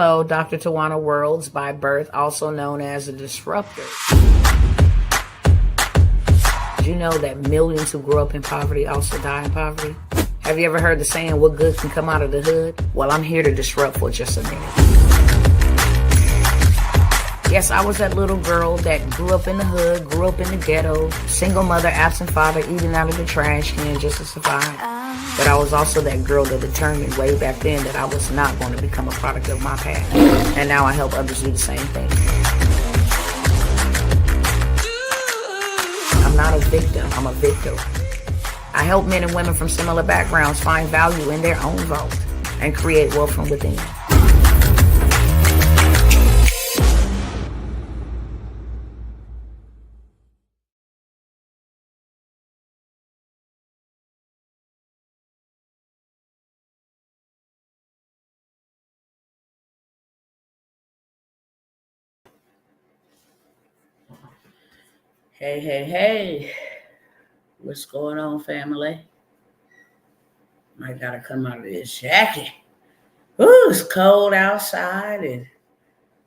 Hello, Dr. Tawana Worlds by birth, also known as a disruptor. Did you know that millions who grow up in poverty also die in poverty? Have you ever heard the saying, what good can come out of the hood? Well, I'm here to disrupt for just a minute. Yes, I was that little girl that grew up in the hood, grew up in the ghetto, single mother, absent father, eating out of the trash can just to survive. But I was also that girl that determined way back then that I was not going to become a product of my past. And now I help others do the same thing. I'm not a victim, I'm a victor. I help men and women from similar backgrounds find value in their own vault and create wealth from within. Hey. What's going on, family? I gotta come out of this jacket. Ooh, it's cold outside and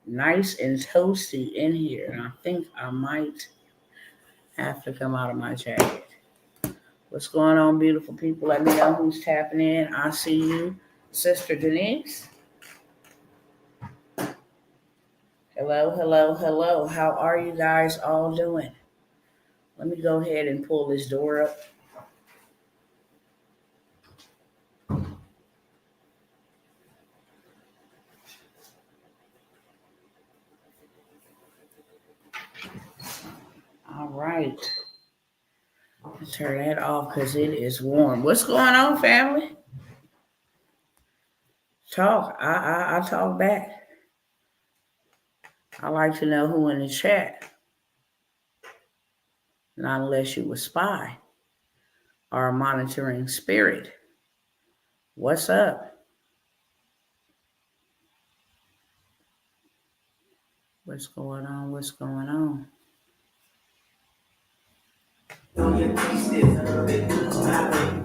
nice and toasty in here. And I think I might have to come out of my jacket. What's going on, beautiful people? Let me know who's tapping in. I see you, Sister Denise. Hello. How are you guys all doing? Let me go ahead and pull this door up. All right. Turn that off because it is warm. What's going on, family? Talk. I talk back. I like to know who in the chat. Not unless you a spy or a monitoring spirit. What's up? What's going on?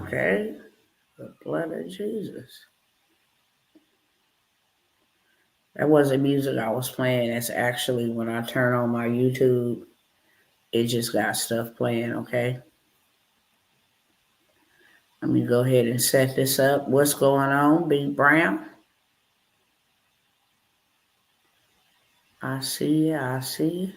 Okay. The blood of Jesus. That wasn't music I was playing. That's actually when I turn on my YouTube, it just got stuff playing, okay? Let me go ahead and set this up. What's going on, Big Brown? I see you.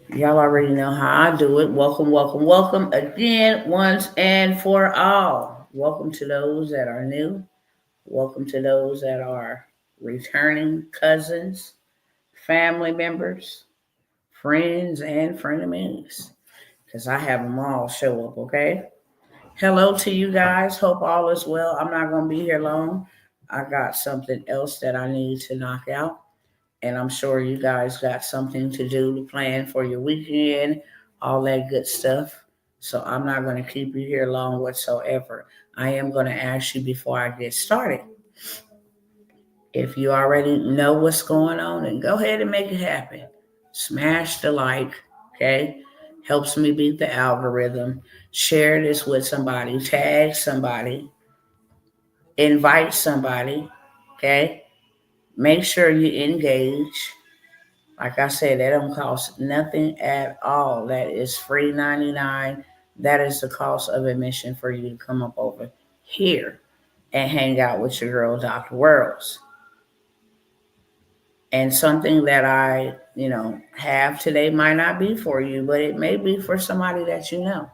Y'all already know how I do it. Welcome again, once and for all. Welcome to those that are new. Welcome to those that are returning cousins, family members, friends, and frenemies. Because I have them all show up, okay? Hello to you guys. Hope all is well. I'm not going to be here long. I got something else that I need to knock out. And I'm sure you guys got something to do to plan for your weekend, all that good stuff. So I'm not going to keep you here long whatsoever. I am going to ask you before I get started. If you already know what's going on, then go ahead and make it happen. Smash the like, okay? Helps me beat the algorithm. Share this with somebody. Tag somebody. Invite somebody, okay? Make sure you engage. Like I said, that don't cost nothing at all. That is free 99. That is the cost of admission for you to come up over here and hang out with your girl, Dr. Worlds. And something that I, have today might not be for you, but it may be for somebody that you know.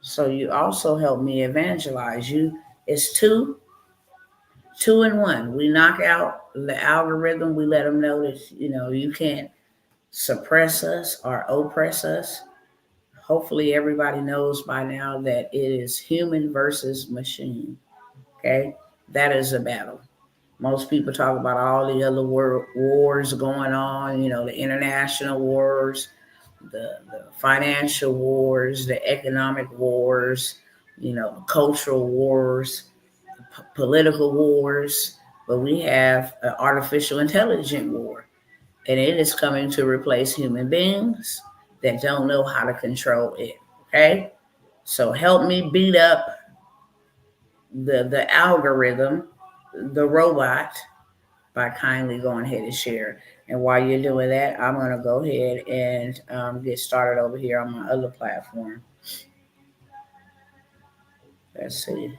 So you also help me evangelize you. It's two in one. We knock out the algorithm. We let them know that, you can't suppress us or oppress us. Hopefully everybody knows by now that it is human versus machine. Okay? That is a battle. Most people talk about all the other wars going on, the international wars, the financial wars, the economic wars, the cultural wars, political wars, but we have an artificial intelligence war. And it is coming to replace human beings that don't know how to control it, okay? So help me beat up the algorithm, the robot, by kindly going ahead and share. And while you're doing that, I'm going to go ahead and get started over here on my other platform. Let's see.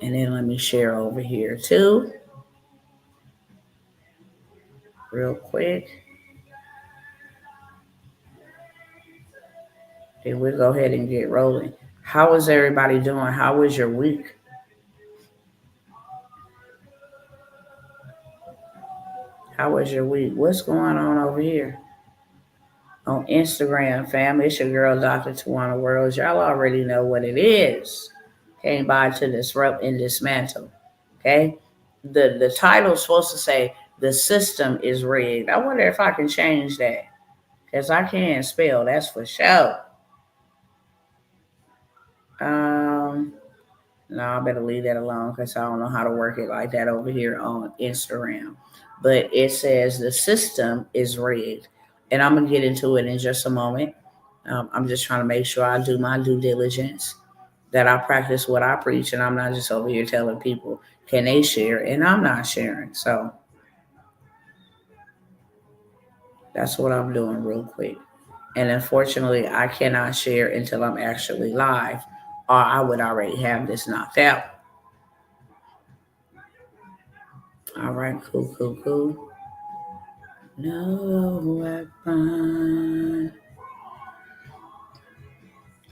And then let me share over here too, real quick. Then we'll go ahead and get rolling. How is everybody doing? How was your week? How was your week? What's going on over here? On Instagram, fam, it's your girl, Dr. Tawana Worlds. Y'all already know what it is. Came by to disrupt and dismantle. Okay? The title's supposed to say, the system is rigged. I wonder if I can change that. Because I can't spell, that's for sure. No, I better leave that alone because I don't know how to work it like that over here on Instagram. But it says the system is rigged. And I'm going to get into it in just a moment. I'm just trying to make sure I do my due diligence, that I practice what I preach, and I'm not just over here telling people, can they share? And I'm not sharing. So that's what I'm doing real quick. And unfortunately, I cannot share until I'm actually live, or I would already have this knocked out. All right, cool. No weapon.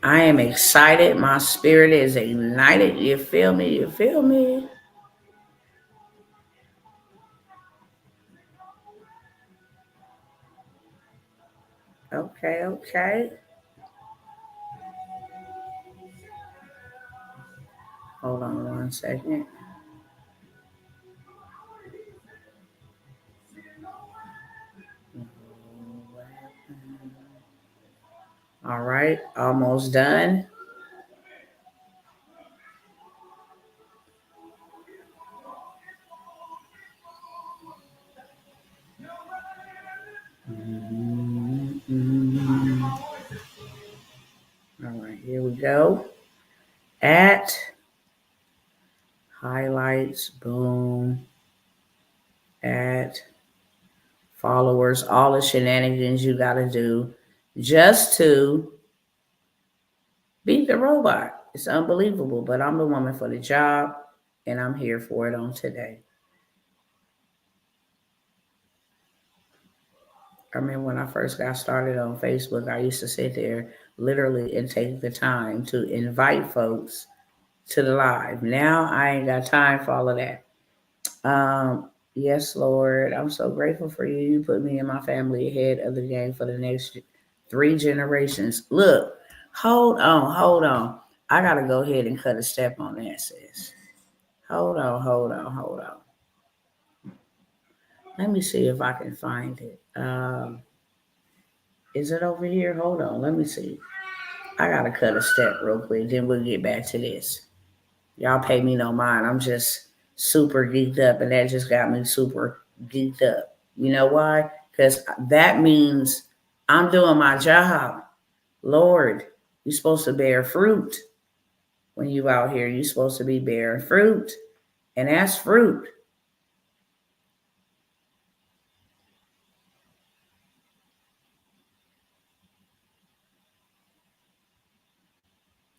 I am excited. My spirit is ignited. You feel me? Okay. Hold on 1 second. All right, almost done. All right, here we go. At highlights, boom. At followers, all the shenanigans you got to do just to beat the robot. It's unbelievable, but I'm the woman for the job, and I'm here for it on today. I remember when I first got started on Facebook, I used to sit there literally and take the time to invite folks to the live. Now I ain't got time for all of that. Yes, Lord, I'm so grateful for you. You put me and my family ahead of the game for the next 3 generations. Look, hold on. I got to go ahead and cut a step on that, sis. Hold on. Let me see if I can find it. Is it over here? Hold on. Let me see. I got to cut a step real quick. Then we'll get back to this. Y'all pay me no mind. I'm just super geeked up, and that just got me super geeked up. You know why? Because that means I'm doing my job. Lord, you're supposed to bear fruit. When you out here, you're supposed to be bearing fruit. And that's fruit.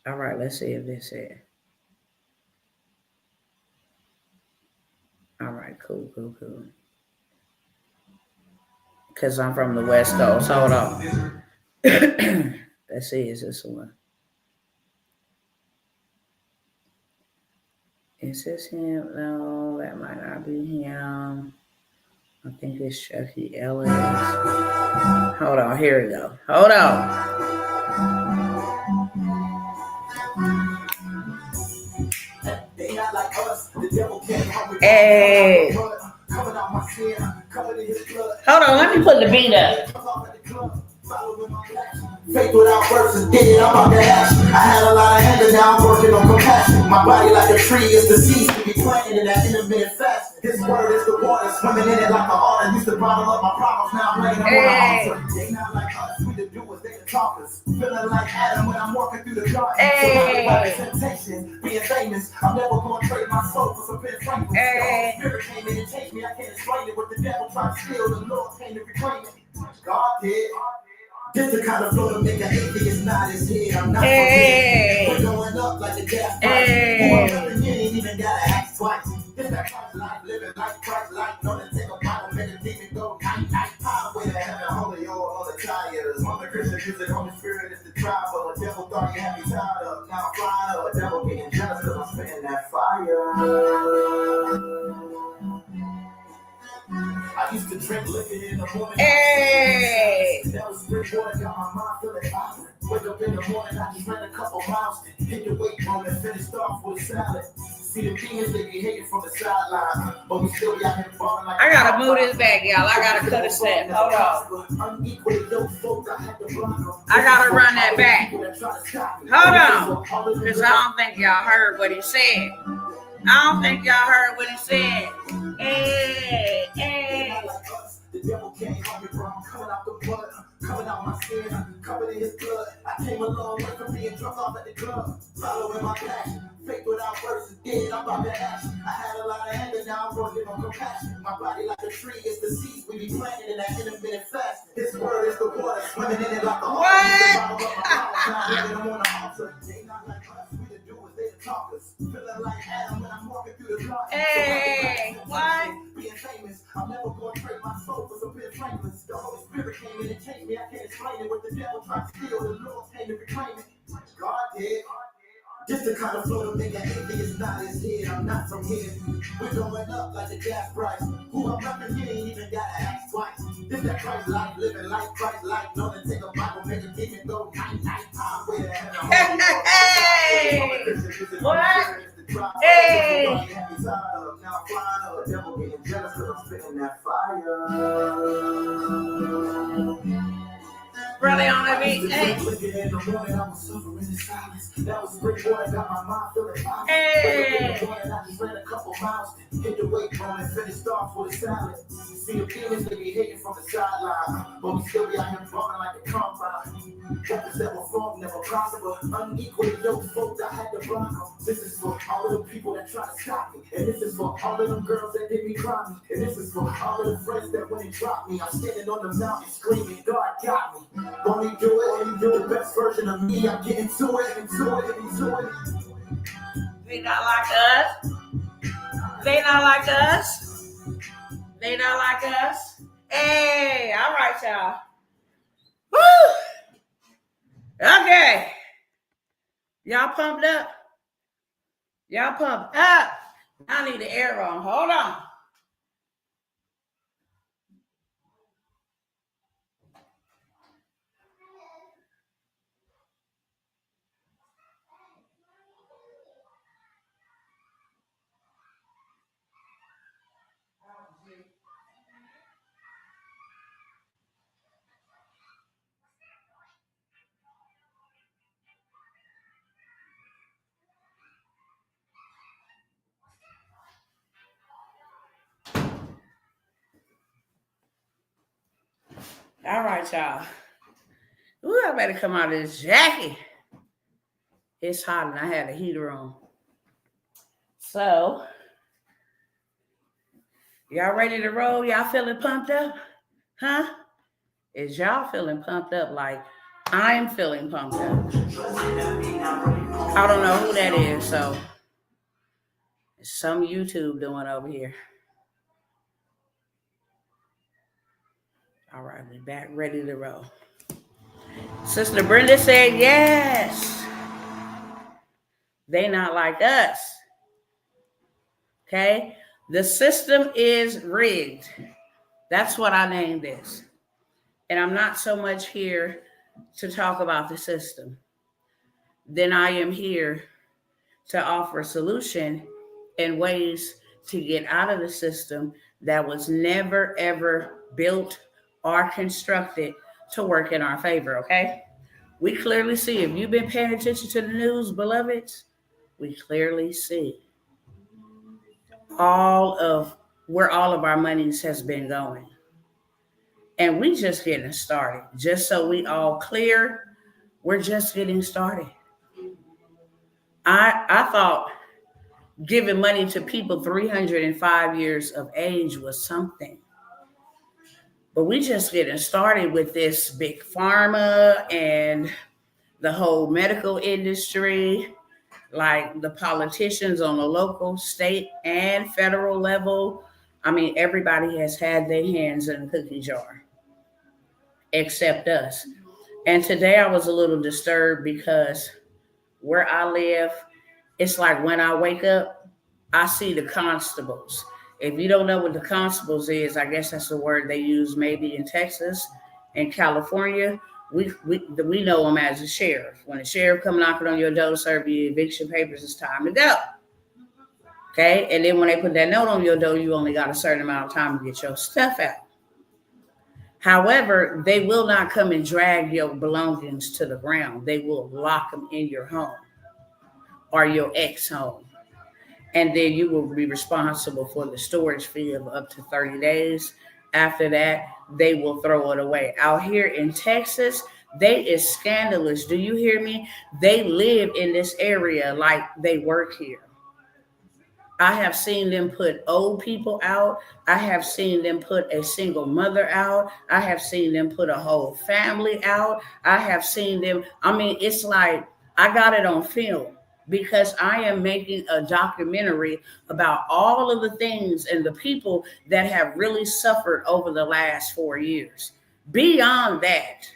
All right, let's see if this is. All right, cool. Because I'm from the West Coast. Hold on. Let's see, is this one? Is this him? No, that might not be him. I think it's Chucky Ellis. Hold on, here we go. Hold on. Hey. Hold on, let me put the beat up. Faith without works is dead. I'm about to ask. I had a lot of anger, now I'm working on compassion. My body like a tree is the seeds to be planted in that intermittent fasting. His word is the water, swimming in it like an otter. Used to bottle up my problems, now I'm laying them on the altar. They not like us, we the doers, they the talkers. Feeling like Adam when I'm walking through the garden. Surrounded by temptation, being famous. I'm never gonna trade my soul for some Ben Franklin. The Holy Spirit came in and changed me, I can't explain it. What the devil tried to steal, the Lord came to reclaim it. God did. This the kind of flow to make an atheist nod his head. I'm not from here. We're going up like a gas price. Who I'm living, you ain't even gotta act twice. This that Christ life, living like Christ life. Know to take a Bible, make a demon go night, night. Highway to heaven, holy oil on the tires. On the Christian music, Holy Spirit is the driver. The devil thought he had me tied up, now I'm flying up. The devil getting jealous cause I'm spitting that fire. I used to drink liquor in the morning. That was spring water, got my mind feeling vibrant. Wake up in the morning, I just ran a couple miles. Hit the weight room and finished off with a salad. See the demons, they be hating from the sideline. But we still be out here balling like I gotta move this back, y'all. I gotta cut a step. Hold on. I gotta run that back. Hold on. Because I don't think y'all heard what he said. I don't think y'all heard what he said. Hey, hey. The devil came hungry, bro. I'm coming out the blood, coming out my skin, covered in his blood. I came a long way from being drunk off at the club, following my passion. Faith without words is dead. I'm about to action. I had a lot of anger, now I'm working on compassion. My body like a tree is the seeds we be planting in that intermittent fasting. His word is the water, swimming in it like a what? I'm on the altar. They not like us, we the doers, they the talkers. Feeling like Adam when I'm walking through the dark. Hey, what? Being famous, I'm never gonna trade my soul for some Ben Franklin. The Holy Spirit came in and changed me. I can't explain it. What the devil tried to steal, the Lord came to reclaim it. God did. Just the kind of flow to make an atheist nod his head. I'm not from here. We're going up like a gas price. Who I'm repping, you ain't even gotta ask twice. This that Christ life, living like Christ life. Know to take a Bible, make a demon go night, night. Highway to heaven. Hey! What? Hey! Now I'm flying up. The devil getting jealous cause I'm spitting that fire. Brother on the beat, hey. Hey. I just ran a couple miles, hit the weight room and finished off with a salad. See the demons, they be hating from the sideline, but we still be out here balling like a combine. Weapons that were formed never prosper. Unequally yoked folk that had to block them. This is for all of the people that try to stop me, and this is for all of them girls that did me cry me, and this is for all of the friends that went and dropped me. I'm standing on the mountain screaming, God got me. Won't he do it? Won't he do the best version of me? I'm getting to it, into it. They not like us. They not like us. They not like us. Hey, all right, y'all. Woo! Okay. Y'all pumped up? Y'all pumped up? I need the air on. Hold on. All right, y'all. Ooh, I better come out of this jacket. It's hot and I had a heater on. So, y'all ready to roll? Y'all feeling pumped up? Huh? Is y'all feeling pumped up like I'm feeling pumped up? I don't know who that is, so it's some YouTube doing over here. All right, we back ready to roll. Sister Brenda said yes. They not like us. Okay? The system is rigged. That's what I named this. And I'm not so much here to talk about the system. Then I am here to offer a solution and ways to get out of the system that was never, ever built or constructed to work in our favor, okay? We clearly see, if you've been paying attention to the news, beloveds, we clearly see all of where all of our monies has been going. And we just getting started. Just so we all clear, we're just getting started. I thought giving money to people 305 years of age was something. But we just getting started with this big pharma and the whole medical industry, like the politicians on the local, state, and federal level. I mean, everybody has had their hands in the cookie jar, except us. And today I was a little disturbed because where I live, it's like when I wake up, I see the constables. If you don't know what the constables is, I guess that's the word they use maybe in Texas and California. We know them as a sheriff. When the sheriff come knocking on your door, serve you eviction papers, it's time to go. Okay, and then when they put that note on your door, you only got a certain amount of time to get your stuff out. However, they will not come and drag your belongings to the ground. They will lock them in your home or your ex home. And then you will be responsible for the storage fee of up to 30 days. After that, they will throw it away. Out here in Texas, they is scandalous. Do you hear me? They live in this area like they work here. I have seen them put old people out. I have seen them put a single mother out. I have seen them put a whole family out. I have seen them. I mean, it's like I got it on film because I am making a documentary about all of the things and the people that have really suffered over the last 4 years. Beyond that,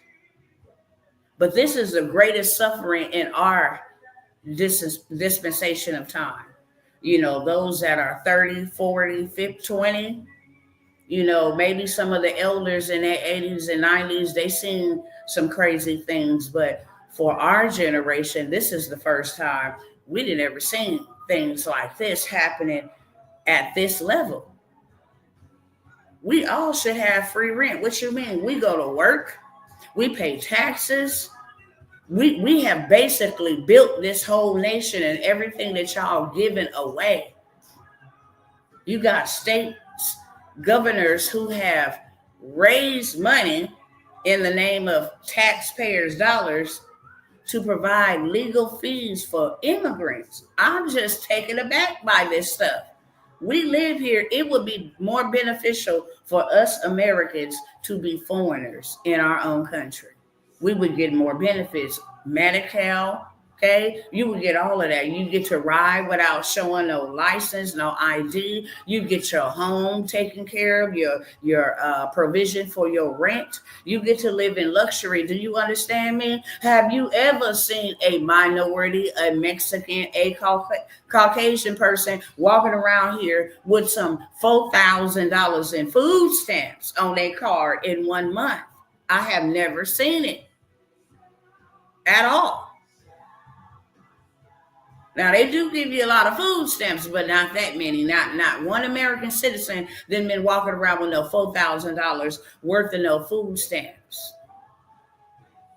but this is the greatest suffering in our dispensation of time. You know, those that are 30, 40, 50, 20, you know, maybe some of the elders in their 80s and 90s, they seen some crazy things. But for our generation, this is the first time we didn't ever seen things like this happening at this level. We all should have free rent. What you mean? We go to work, we pay taxes. We have basically built this whole nation and everything that y'all giving away. You got state governors who have raised money in the name of taxpayers' dollars to provide legal fees for immigrants. I'm just taken aback by this stuff. We live here. It would be more beneficial for us Americans to be foreigners in our own country. We would get more benefits. Medical, okay? You would get all of that. You get to ride without showing no license, no ID. You get your home taken care of, your provision for your rent. You get to live in luxury. Do you understand me? Have you ever seen a minority, a Mexican, a Caucasian person walking around here with some $4,000 in food stamps on their card in 1 month? I have never seen it at all. Now they do give you a lot of food stamps, but not that many. Not one American citizen then been walking around with no $4,000 worth of no food stamps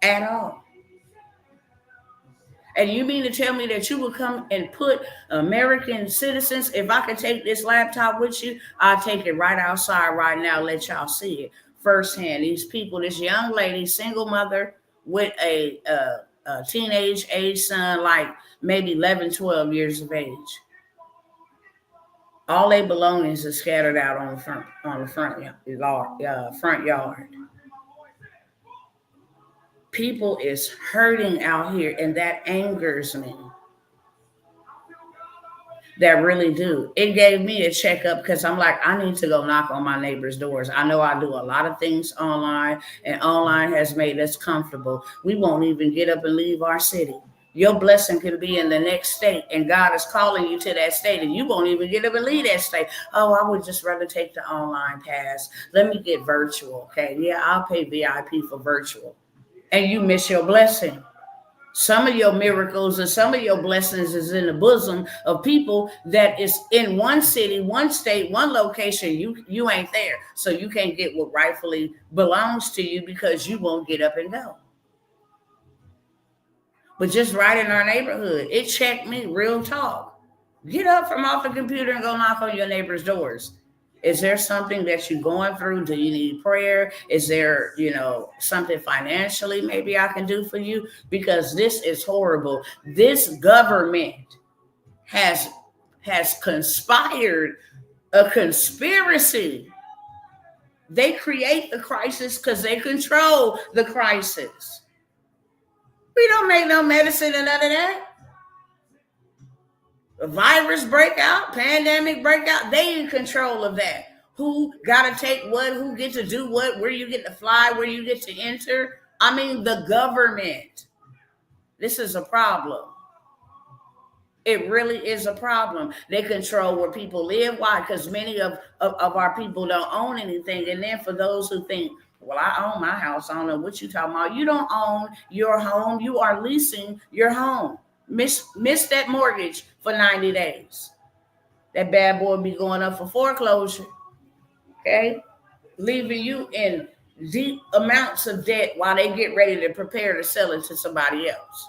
at all. And you mean to tell me that you will come and put American citizens? If I could take this laptop with you, I'll take it right outside right now. Let y'all see it firsthand. These people, this young lady, single mother with a teenage age son, like maybe 11, 12 years of age. All their belongings are scattered out on the front yard. People is hurting out here, and that angers me. That really do. It gave me a checkup because I'm like, I need to go knock on my neighbor's doors. I know I do a lot of things online, and online has made us comfortable. We won't even get up and leave our city. Your blessing can be in the next state, and God is calling you to that state, and you won't even get up and leave that state. Oh, I would just rather take the online pass. Let me get virtual. Okay. Yeah, I'll pay VIP for virtual. And you miss your blessing. Some of your miracles and some of your blessings is in the bosom of people that is in one city, one state, one location. You ain't there. So you can't get what rightfully belongs to you because you won't get up and go. But just right in our neighborhood, it checked me, real talk. Get up from off the computer and go knock on your neighbor's doors. Is there something that you're going through? Do you need prayer? Is there, something financially maybe I can do for you? Because this is horrible. This government has conspired a conspiracy. They create the crisis because they control the crisis. We don't make no medicine and none of that. A virus breakout, pandemic breakout, they in control of that. Who got to take what, who get to do what, where you get to fly, where you get to enter. I mean, the government. This is a problem. It really is a problem. They control where people live. Why? Because many of our people don't own anything. And then for those who think, well, I own my house, I don't know what you're talking about. You don't own your home. You are leasing your home. Miss that mortgage for 90 days. That bad boy be going up for foreclosure. Okay? Leaving you in deep amounts of debt while they get ready to prepare to sell it to somebody else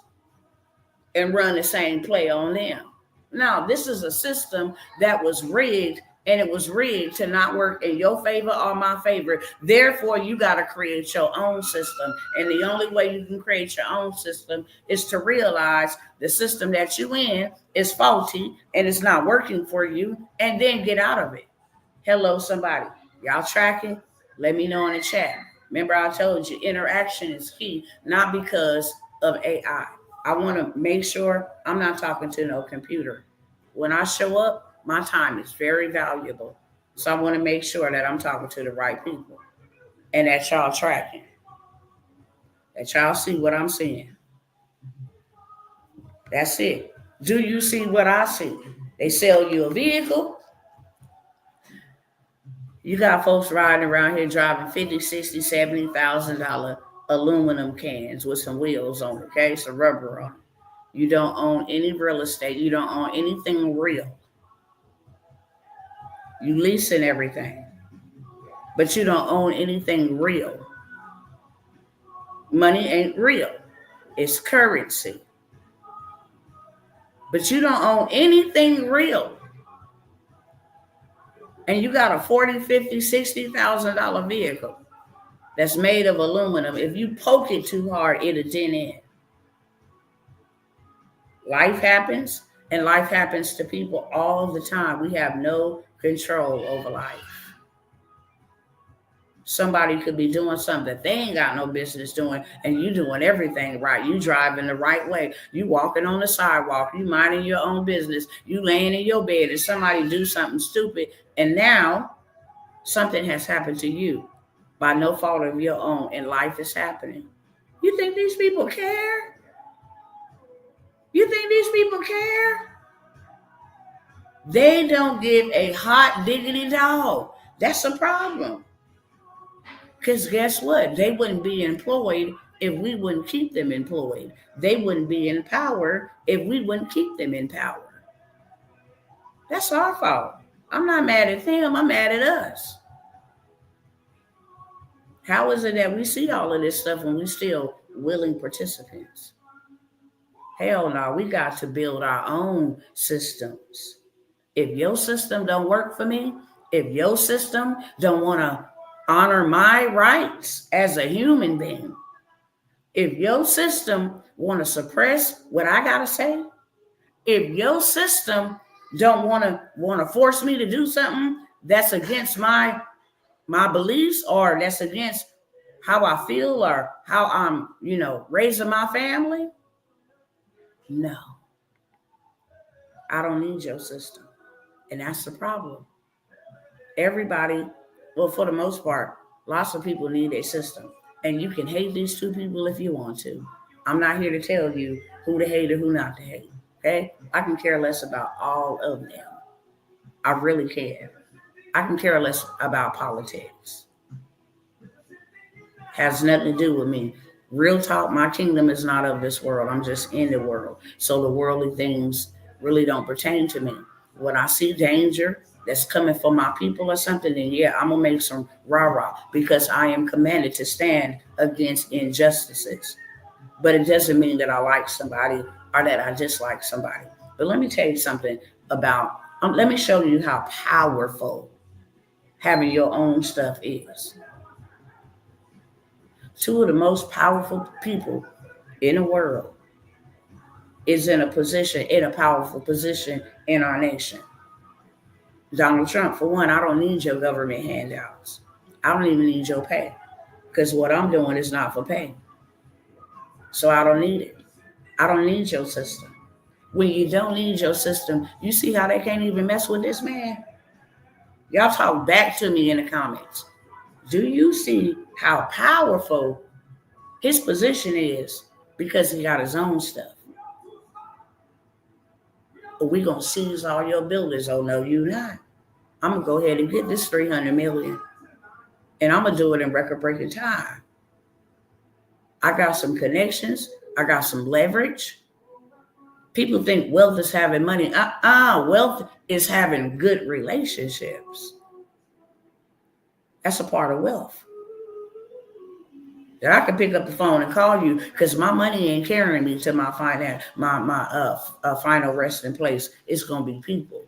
and run the same play on them. Now, this is a system that was rigged, and it was rigged to not work in your favor or my favor. Therefore, you got to create your own system. And the only way you can create your own system is to realize the system that you in is faulty and it's not working for you, and then get out of it. Hello, somebody. Y'all tracking? Let me know in the chat. Remember, I told you interaction is key, not because of AI. I want to make sure I'm not talking to no computer. When I show up, my time is very valuable. So I want to make sure that I'm talking to the right people and that y'all tracking, that y'all see what I'm seeing. That's it. Do you see what I see? They sell you a vehicle. You got folks riding around here driving $50,000, $60,000, $70,000 aluminum cans with some wheels on it, okay? Some rubber on it. You don't own any real estate. You don't own anything real. You leasing everything, but you don't own anything real. Money ain't real. It's currency. But you don't own anything real. And you got a $40,000, $50,000, $60,000 vehicle that's made of aluminum. If you poke it too hard, it'll dent in. Life happens, and life happens to people all the time. We have no control over life. Somebody could be doing something that they ain't got no business doing, and you doing everything right. You driving the right way. You walking on the sidewalk. You minding your own business. You laying in your bed, and somebody do something stupid, and now something has happened to you by no fault of your own, and life is happening. You think these people care? You think these people care? They don't give a hot diggity dog. That's a problem. Because guess what? They wouldn't be employed if we wouldn't keep them employed. They wouldn't be in power if we wouldn't keep them in power. That's our fault. I'm not mad at them. I'm mad at us. How is it that we see all of this stuff and we still willing participants? Hell no, we got to build our own systems. If your system don't work for me, if your system don't want to honor my rights as a human being, if your system want to suppress what I got to say, if your system don't want to force me to do something that's against my beliefs, or that's against how I feel, or how I'm, raising my family, no, I don't need your system. And that's the problem. Everybody, well, for the most part, lots of people need a system. And you can hate these two people if you want to. I'm not here to tell you who to hate or who not to hate. Okay? I can care less about all of them. I really can. I can care less about politics. Has nothing to do with me. Real talk, my kingdom is not of this world. I'm just in the world. So the worldly things really don't pertain to me. When I see danger that's coming for my people or something, then yeah, I'm going to make some rah-rah, because I am commanded to stand against injustices. But it doesn't mean that I like somebody or that I dislike somebody. But let me tell you something about, let me show you how powerful having your own stuff is. Two of the most powerful people in the world is in a powerful position in our nation. Donald Trump, for one, I don't need your government handouts. I don't even need your pay because what I'm doing is not for pay. So I don't need it. I don't need your system. When you don't need your system, you see how they can't even mess with this man? Y'all talk back to me in the comments. Do you see how powerful his position is because he got his own stuff? But we gonna seize all your buildings. Oh no, you not. I'm gonna go ahead and get this 300 million, and I'm gonna do it in record-breaking time. I got some connections. I got some leverage. People think wealth is having money. Wealth is having good relationships. That's a part of wealth. That I can pick up the phone and call you because my money ain't carrying me to my final resting place. It's gonna be people.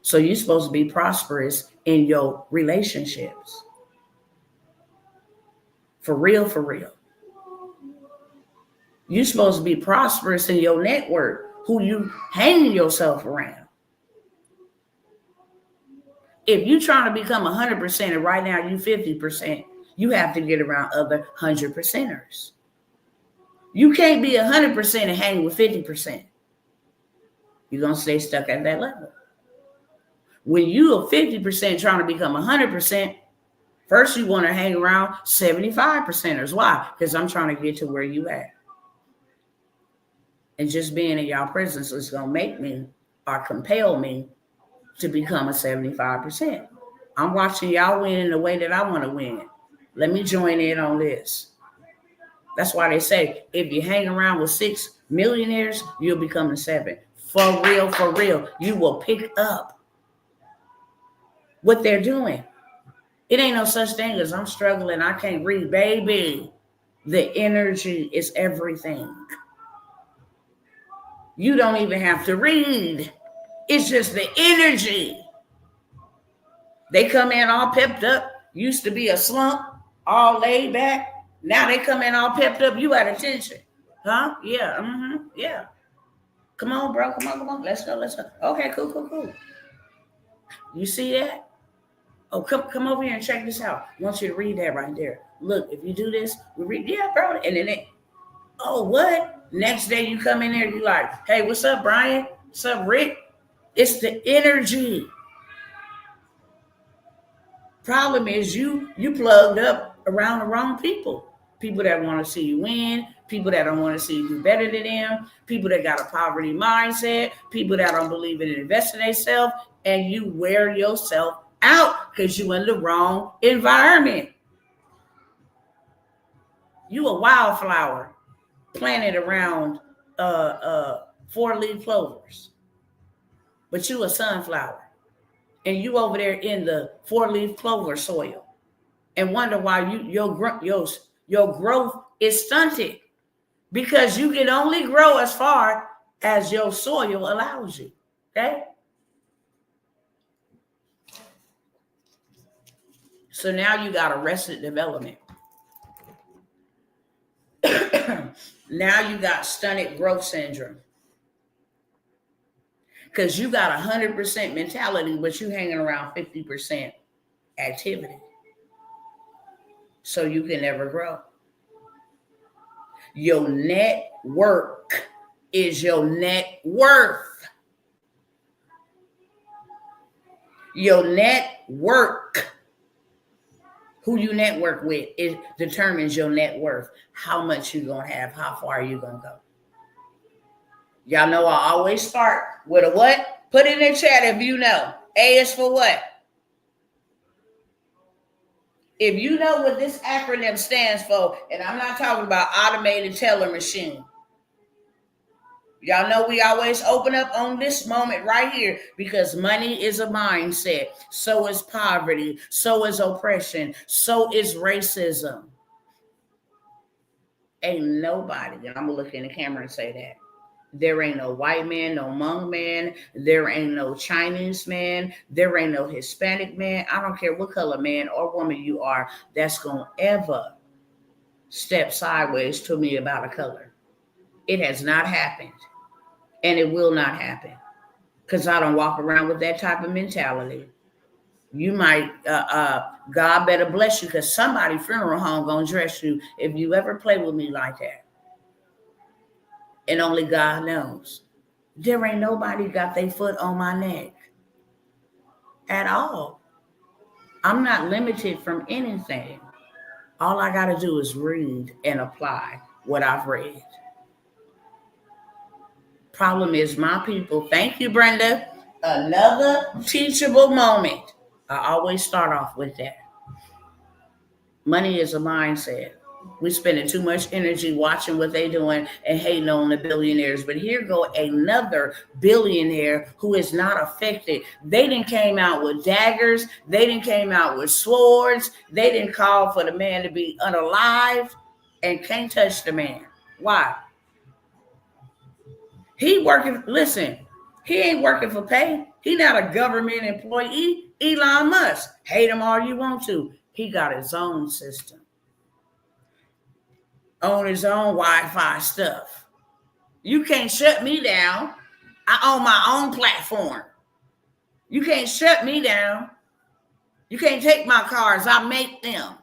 So you're supposed to be prosperous in your relationships. For real, for real. You're supposed to be prosperous in your network, who you hanging yourself around. If you're trying to become 100% and right now you 50%, you have to get around other 100%ers. You can't be 100% and hang with 50%. You're going to stay stuck at that level. When you are 50% trying to become 100%, first you want to hang around 75%ers. Why? Because I'm trying to get to where you at. And just being in y'all presence is going to make me or compel me to become a 75%. I'm watching y'all win in the way that I want to win. Let me join in on this. That's why they say if you hang around with 6 millionaires, you'll become a 7. For real, you will pick up what they're doing. It ain't no such thing as I'm struggling, I can't read, baby. The energy is everything. You don't even have to read. It's just the energy. They come in all pepped up. Used to be a slump, all laid back. Now they come in all pepped up. You at attention. Huh? Yeah. Yeah. Come on, bro. Come on. Let's go. Okay, cool. You see that? Oh, come over here and check this out. I want you to read that right there. Look, if you do this, we read. Yeah, bro. And then what? Next day you come in there, you like, hey, what's up, Brian? What's up, Rick? It's the energy. Problem is you plugged up around the wrong people. People that want to see you win, people that don't want to see you do better than them, people that got a poverty mindset, people that don't believe in investing in themselves, and you wear yourself out because you in the wrong environment. You a wildflower planted around 4-leaf clovers, but you a sunflower. And you over there in the 4-leaf clover soil and wonder why your growth is stunted, because you can only grow as far as your soil allows you. Okay? So now you got arrested development. Now you got stunted growth syndrome. Because you got 100% mentality, but you hanging around 50% activity. So you can never grow. Your network is your net worth. Your network, who you network with, it determines your net worth. How much you gonna have, how far you gonna go. Y'all know I always start with a what? Put it in the chat if you know. A is for what? If you know what this acronym stands for, and I'm not talking about automated teller machine. Y'all know we always open up on this moment right here because money is a mindset. So is poverty. So is oppression. So is racism. Ain't nobody, and I'm gonna look in the camera and say that. There ain't no white man, no Hmong man. There ain't no Chinese man. There ain't no Hispanic man. I don't care what color man or woman you are that's gonna ever step sideways to me about a color. It has not happened, and it will not happen, because I don't walk around with that type of mentality. You might, God better bless you, because somebody funeral home gonna dress you if you ever play with me like that. And only God knows. There ain't nobody got their foot on my neck at all. I'm not limited from anything. All I got to do is read and apply what I've read. Problem is, my people, thank you, Brenda. Another teachable moment. I always start off with that. Money is a mindset. We're spending too much energy watching what they're doing and hating on the billionaires. But here go another billionaire who is not affected. They didn't came out with daggers. They didn't came out with swords. They didn't call for the man to be unalive and can't touch the man. Why? He working, listen, he ain't working for pay. He not a government employee. Elon Musk, hate him all you want to. He got his own system. On his own Wi-Fi stuff. You can't shut me down. I own my own platform. You can't shut me down. You can't take my cars. I make them.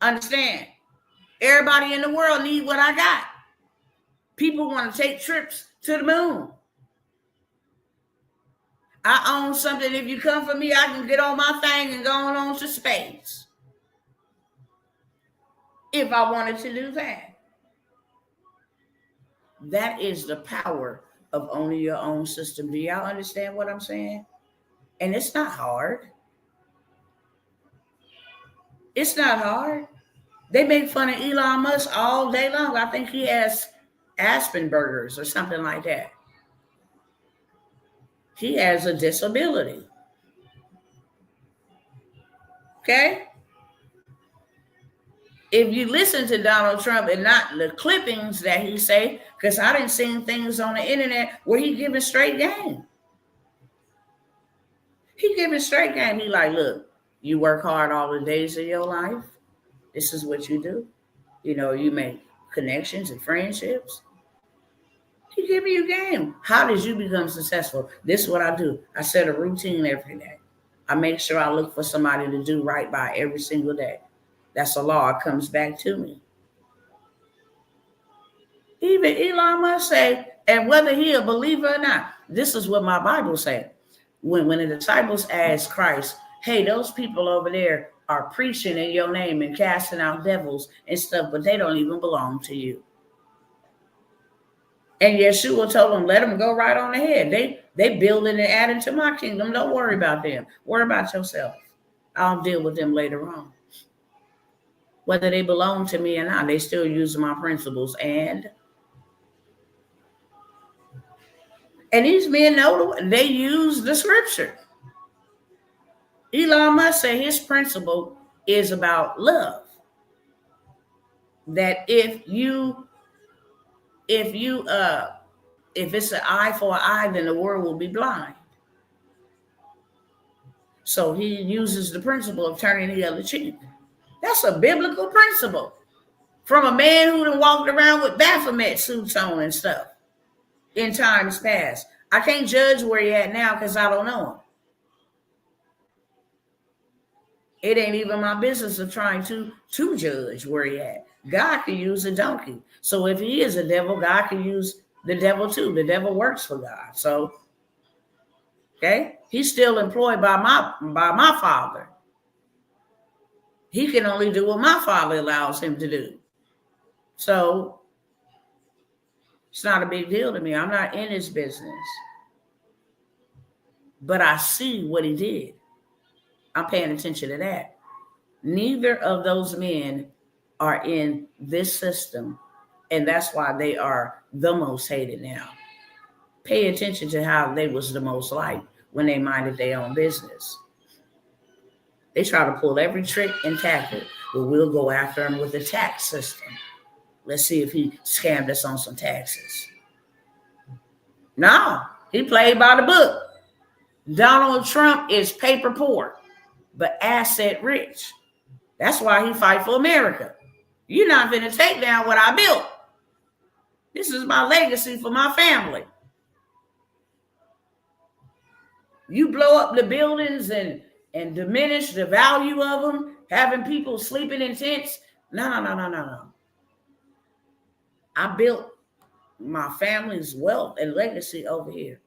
Understand? Everybody in the world need what I got. People want to take trips to the moon. I own something. If you come for me, I can get on my thing and go on to space. If I wanted to do that. That is the power of owning your own system. Do y'all understand what I'm saying? And it's not hard. It's not hard. They make fun of Elon Musk all day long. I think he has Asperger's or something like that. He has a disability. Okay? If you listen to Donald Trump and not the clippings that he say, because I didn't see things on the internet where he giving straight game. He giving straight game. He like, look, you work hard all the days of your life. This is what you do. You know, you make connections and friendships. He giving you game. How did you become successful? This is what I do. I set a routine every day. I make sure I look for somebody to do right by every single day. That's a law. It comes back to me. Even Elon Musk say, and whether he a believer or not, this is what my Bible said. When the disciples asked Christ, hey, those people over there are preaching in your name and casting out devils and stuff, but they don't even belong to you. And Yeshua told them, let them go right on ahead. They building and adding to my kingdom. Don't worry about them. Worry about yourself. I'll deal with them later on. Whether they belong to me or not, they still use my principles. And these men know they use the scripture. Elon Musk said his principle is about love. That if it's an eye for an eye, then the world will be blind. So he uses the principle of turning the other cheek. That's a biblical principle from a man who done walked around with Baphomet suits on and stuff in times past. I can't judge where he at now because I don't know him. It ain't even my business of trying to judge where he at. God can use a donkey. So if he is a devil, God can use the devil too. The devil works for God. So, okay, he's still employed by my Father. He can only do what my Father allows him to do. So it's not a big deal to me. I'm not in his business. But I see what he did. I'm paying attention to that. Neither of those men are in this system, and that's why they are the most hated now. Pay attention to how they was the most liked when they minded their own business. They try to pull every trick and tactic, but we'll go after them with the tax system. Let's see if he scammed us on some taxes. No, he played by the book. Donald Trump is paper poor, but asset rich. That's why he fight for America. You're not going to take down what I built. This is my legacy for my family. You blow up the buildings and diminish the value of them, having people sleeping in tents. No. I built my family's wealth and legacy over here.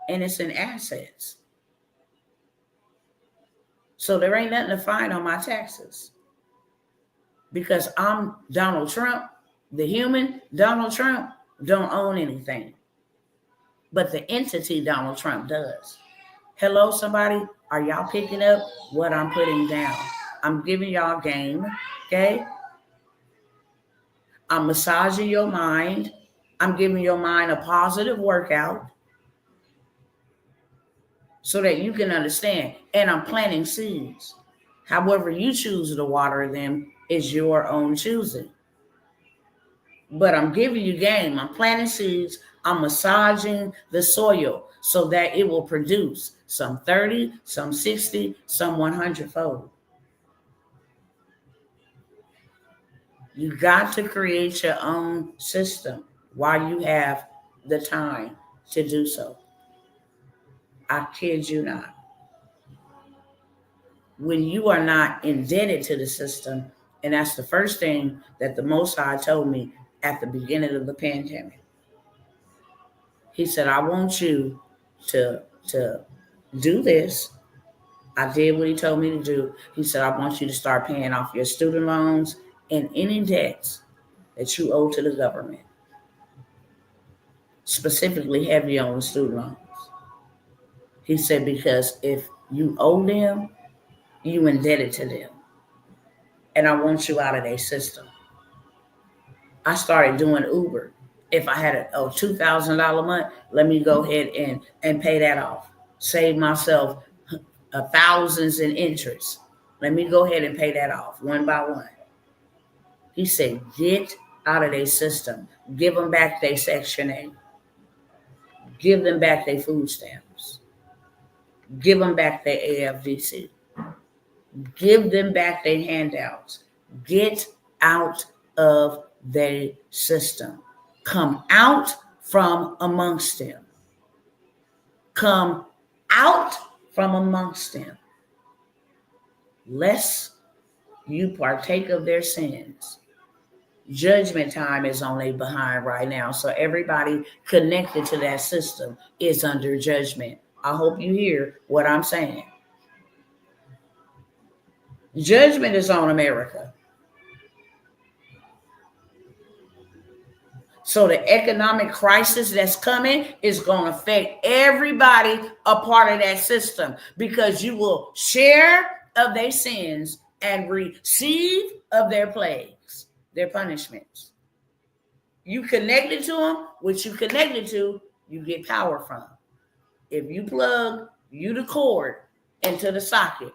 And it's in assets. So there ain't nothing to find on my taxes. Because I'm Donald Trump, the human Donald Trump, don't own anything. But the entity Donald Trump does. Hello, somebody. Are y'all picking up what I'm putting down? I'm giving y'all game, okay? I'm massaging your mind. I'm giving your mind a positive workout so that you can understand. And I'm planting seeds. However you choose to water them is your own choosing. But I'm giving you game. I'm planting seeds. I'm massaging the soil so that it will produce some 30, some 60, some 100-fold. You got to create your own system while you have the time to do so. I kid you not. When you are not indebted to the system, and that's the first thing that the Most High told me at the beginning of the pandemic. He said, I want you to do this. I did what he told me to do. He said, I want you to start paying off your student loans and any debts that you owe to the government. Specifically heavy on the student loans. He said, because if you owe them, you indebted to them. And I want you out of their system. I started doing Uber. If I had a $2,000 month, let me go ahead and pay that off. Save myself thousands in interest. Let me go ahead and pay that off one by one. He said, get out of their system. Give them back their Section 8. Give them back their food stamps. Give them back their AFDC. Give them back their handouts. Get out of their system. Come out from amongst them. Come out from amongst them. Lest you partake of their sins. Judgment time is on their behind right now. So everybody connected to that system is under judgment. I hope you hear what I'm saying. Judgment is on America. So the economic crisis that's coming is going to affect everybody a part of that system, because you will share of their sins and receive of their plagues, their punishments. You connected to them, what you connected to, you get power from. If you plug the cord into the socket,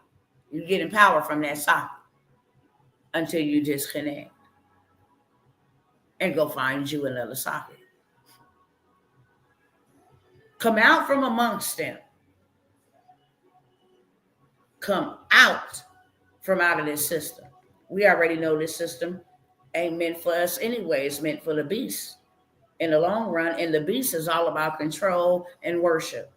you're getting power from that socket until you disconnect and go find you another socket. Come out from amongst them. Come out from out of this system. We already know this system ain't meant for us anyway. It's meant for the beast in the long run. And the beast is all about control and worship.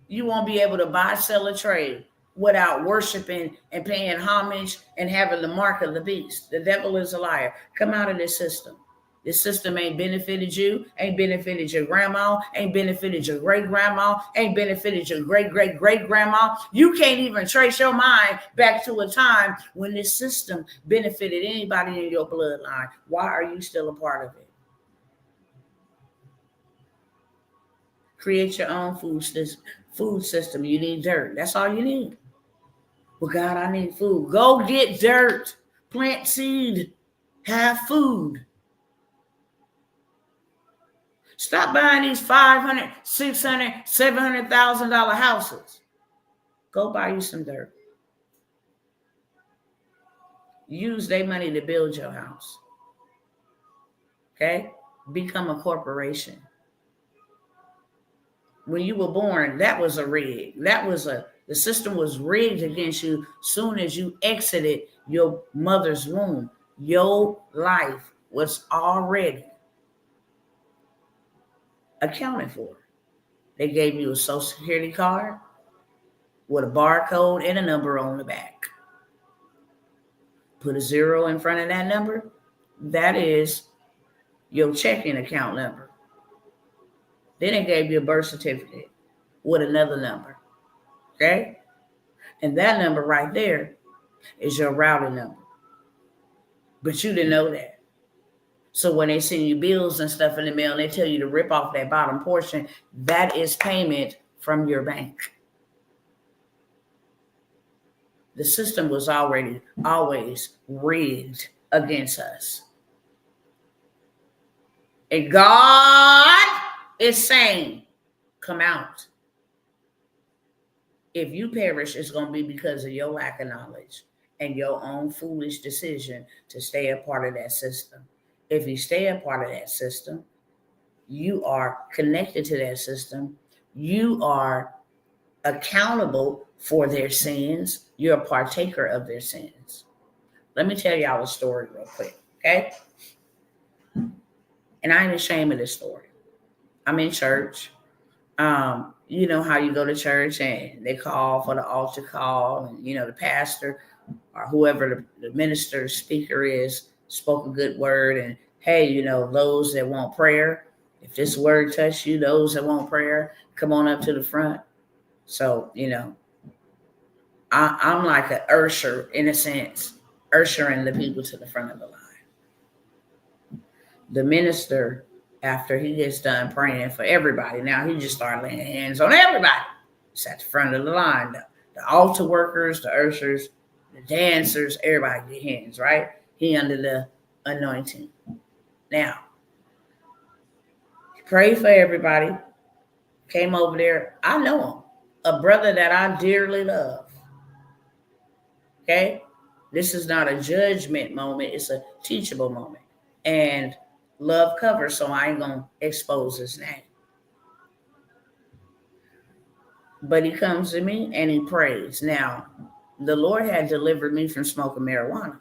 You won't be able to buy, sell, or trade without worshiping and paying homage and having the mark of the beast. The devil is a liar. Come out of this system. This system ain't benefited you, ain't benefited your grandma, ain't benefited your great-grandma, ain't benefited your great-great-great-grandma. You can't even trace your mind back to a time when this system benefited anybody in your bloodline. Why are you still a part of it? Create your own food system. You need dirt. That's all you need. Well, God, I need food. Go get dirt. Plant seed. Have food. Stop buying these $500,000, $600,000, $700,000 houses. Go buy you some dirt. use their money to build your house. Okay? Become a corporation. When you were born, that was a rig. The system was rigged against you soon as you exited your mother's womb. Your life was already accounted for. They gave you a social security card with a barcode and a number on the back. Put a 0 in front of that number. That is your checking account number. Then they gave you a birth certificate with another number. Okay? And that number right there is your routing number. But you didn't know that. So when they send you bills and stuff in the mail and they tell you to rip off that bottom portion, that is payment from your bank. The system was always rigged against us. And God is saying, come out. If you perish, it's going to be because of your lack of knowledge and your own foolish decision to stay a part of that system. If you stay a part of that system, you are connected to that system. You are accountable for their sins. You're a partaker of their sins. Let me tell y'all a story real quick, okay? And I ain't ashamed of this story. I'm in church. You know how you go to church and they call for the altar call, and the pastor or whoever the minister speaker is spoke a good word, and hey, those that want prayer, if this word touch you, those that want prayer, come on up to the front. So I'm like an usher in a sense, ushering the people to the front of the line. The minister, after he gets done praying for everybody, now he just started laying hands on everybody. It's at the front of the line. The altar workers, the ushers, the dancers, everybody get hands, right? He under the anointing. Now, he prayed for everybody. Came over there. I know him. A brother that I dearly love. Okay? This is not a judgment moment. It's a teachable moment. And love covers, so I ain't going to expose his name. But he comes to me and he prays. Now, the Lord had delivered me from smoking marijuana.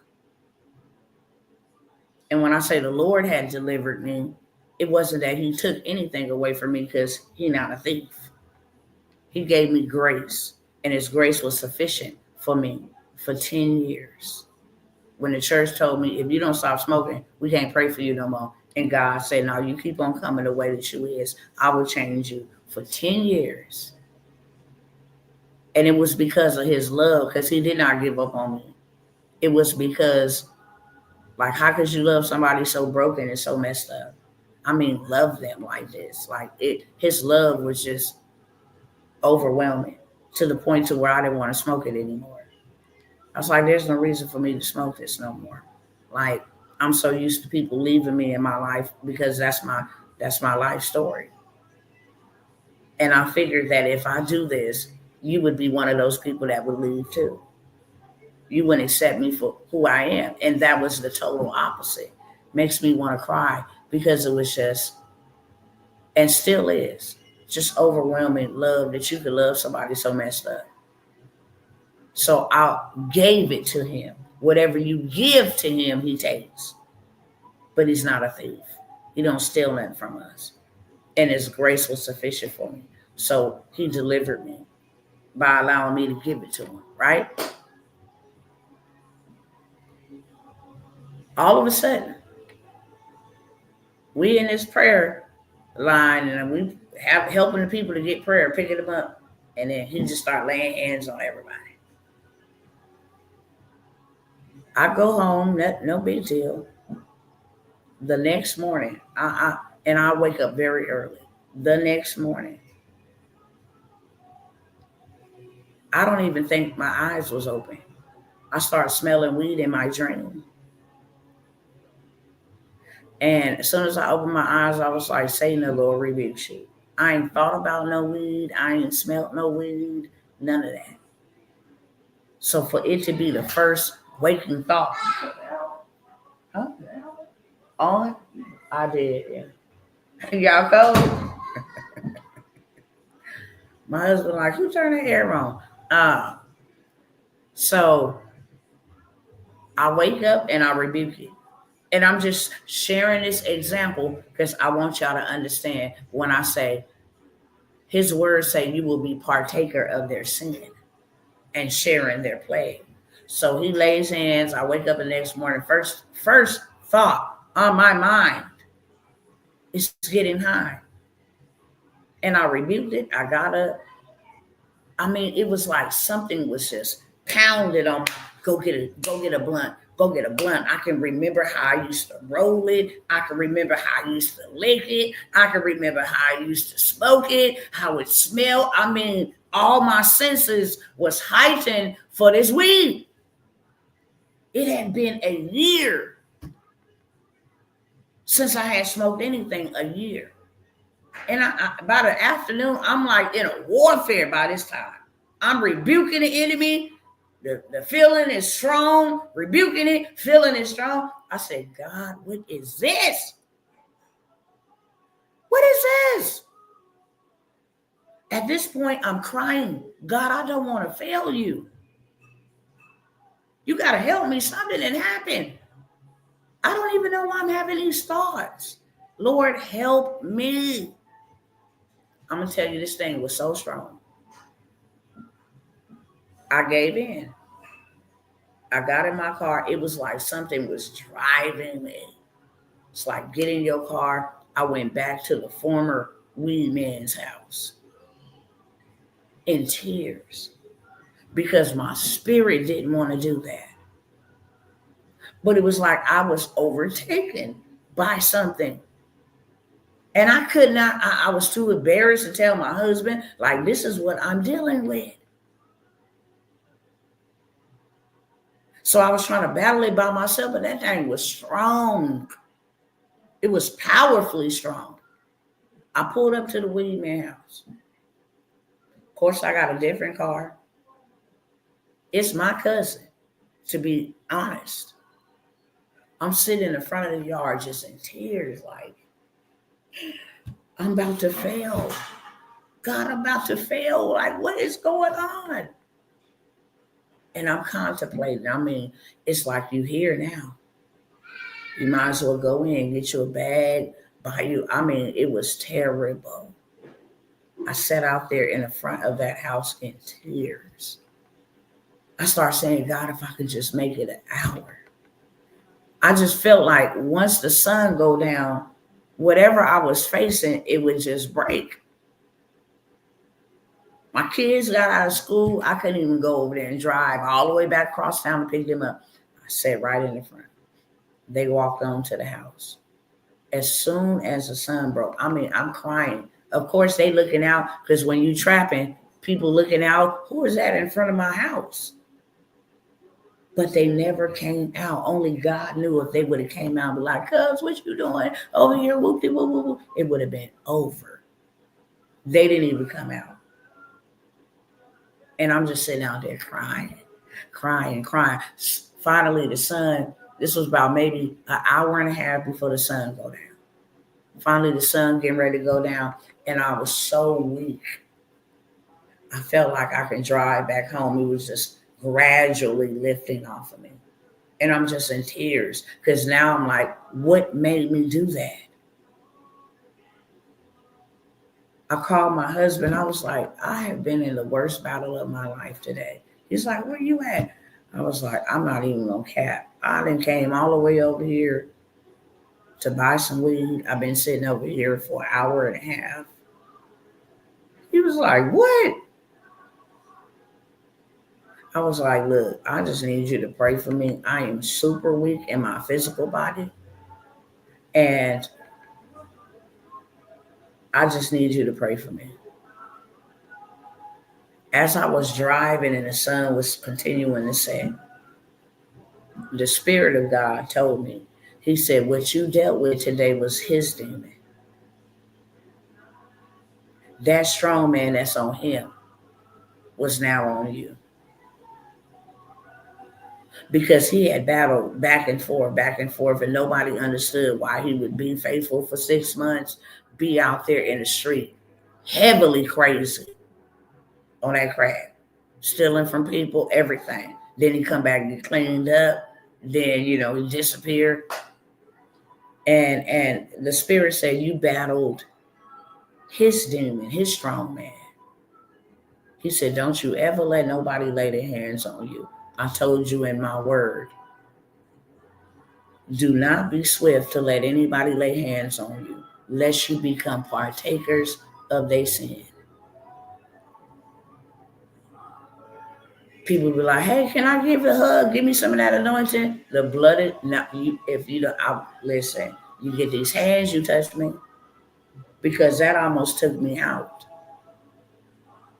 And when I say the Lord had delivered me, it wasn't that he took anything away from me, because he's not a thief. He gave me grace, and his grace was sufficient for me for 10 years. When the church told me, if you don't stop smoking, we can't pray for you no more. And God said, no, you keep on coming the way that you is. I will change you. For 10 years. And it was because of his love, because he did not give up on me. It was because, like, how could you love somebody so broken and so messed up? I mean, love them like this. Like, his love was just overwhelming to the point to where I didn't want to smoke it anymore. I was like, there's no reason for me to smoke this no more. Like, I'm so used to people leaving me in my life, because that's my life story. And I figured that if I do this, you would be one of those people that would leave too. You wouldn't accept me for who I am. And that was the total opposite. Makes me want to cry, because it was just, and still is, just overwhelming love that you could love somebody so messed up. So I gave it to him. Whatever you give to him, he takes. But he's not a thief. He don't steal nothing from us. And his grace was sufficient for me. So he delivered me by allowing me to give it to him, right? All of a sudden, we in this prayer line, and we have helping the people to get prayer, picking them up. And then he just started laying hands on everybody. I go home, no big deal. The next morning, I wake up very early. The next morning, I don't even think my eyes was open. I started smelling weed in my dream. And as soon as I opened my eyes, I was like, Satan, the Lord rebukes you. I ain't thought about no weed. I ain't smelled no weed. None of that. So for it to be the first Waking thought. Huh? On? I did, yeah. Y'all cold? My husband like, who turned the air on? So I wake up and I rebuke it. And I'm just sharing this example because I want y'all to understand when I say his words say you will be partaker of their sin and sharing their plague. So he lays hands. I wake up the next morning. First thought on my mind is getting high. And I rebuked it. I got up. I mean, it was like something was just pounded on me. Go get a blunt. Go get a blunt. I can remember how I used to roll it. I can remember how I used to lick it. I can remember how I used to smoke it, how it smelled. I mean, all my senses was heightened for this weed. It had been a year since I had smoked anything, a year. And by the afternoon, I'm like in a warfare by this time. I'm rebuking the enemy. The feeling is strong. Rebuking it, feeling is strong. I said, God, what is this? What is this? At this point, I'm crying. God, I don't want to fail you. You got to help me. Something didn't happen. I don't even know why I'm having these thoughts. Lord, help me. I'm going to tell you, this thing was so strong. I gave in. I got in my car. It was like something was driving me. It's like, get in your car. I went back to the former weed man's house in tears because my spirit didn't want to do that. But it was like I was overtaken by something. And I could not, I was too embarrassed to tell my husband, like, this is what I'm dealing with. So I was trying to battle it by myself, but that thing was strong. It was powerfully strong. I pulled up to the weed man house. Of course, I got a different car. It's my cousin, to be honest. I'm sitting in the front of the yard just in tears, like, I'm about to fail. God, I'm about to fail. Like, what is going on? And I'm contemplating. I mean, it's like you here now. You might as well go in, get you a bag, buy you. I mean, it was terrible. I sat out there in the front of that house in tears. I started saying, God, if I could just make it an hour. I just felt like once the sun go down, whatever I was facing, it would just break. My kids got out of school. I couldn't even go over there and drive all the way back across town to pick them up. I sat right in the front. They walked on to the house. As soon as the sun broke, I mean, I'm crying. Of course, they looking out because when you trapping, people looking out, who is that in front of my house? But they never came out. Only God knew if they would have came out and be like, cuz, what you doing over here? Whoop, whoop, whoop, whoop. It would have been over. They didn't even come out. And I'm just sitting out there crying. Finally, the sun, this was about maybe an hour and a half before the sun go down. Finally, the sun getting ready to go down. And I was so weak. I felt like I could drive back home. It was just gradually lifting off of me. And I'm just in tears because now I'm like, what made me do that? I called my husband. I was like, I have been in the worst battle of my life today. He's like, where you at? I was like, I'm not even gonna cap. I done came all the way over here to buy some weed. I've been sitting over here for an hour and a half. He was like, what? I was like, look, I just need you to pray for me. I am super weak in my physical body. And I just need you to pray for me. As I was driving and the sun was continuing to set, the Spirit of God told me, he said, what you dealt with today was his demon. That strong man that's on him was now on you. because he had battled back and forth, and nobody understood why he would be faithful for 6 months, be out there in the street, heavily crazy on that crack, stealing from people, everything. Then he come back and get cleaned up. Then, he disappeared. And the spirit said, you battled his demon, his strong man. He said, don't you ever let nobody lay their hands on you. I told you in my word, do not be swift to let anybody lay hands on you, lest you become partakers of their sin. People be like, hey, can I give you a hug? Give me some of that anointing. The blooded, if you don't, listen, you get these hands, you touch me, because that almost took me out.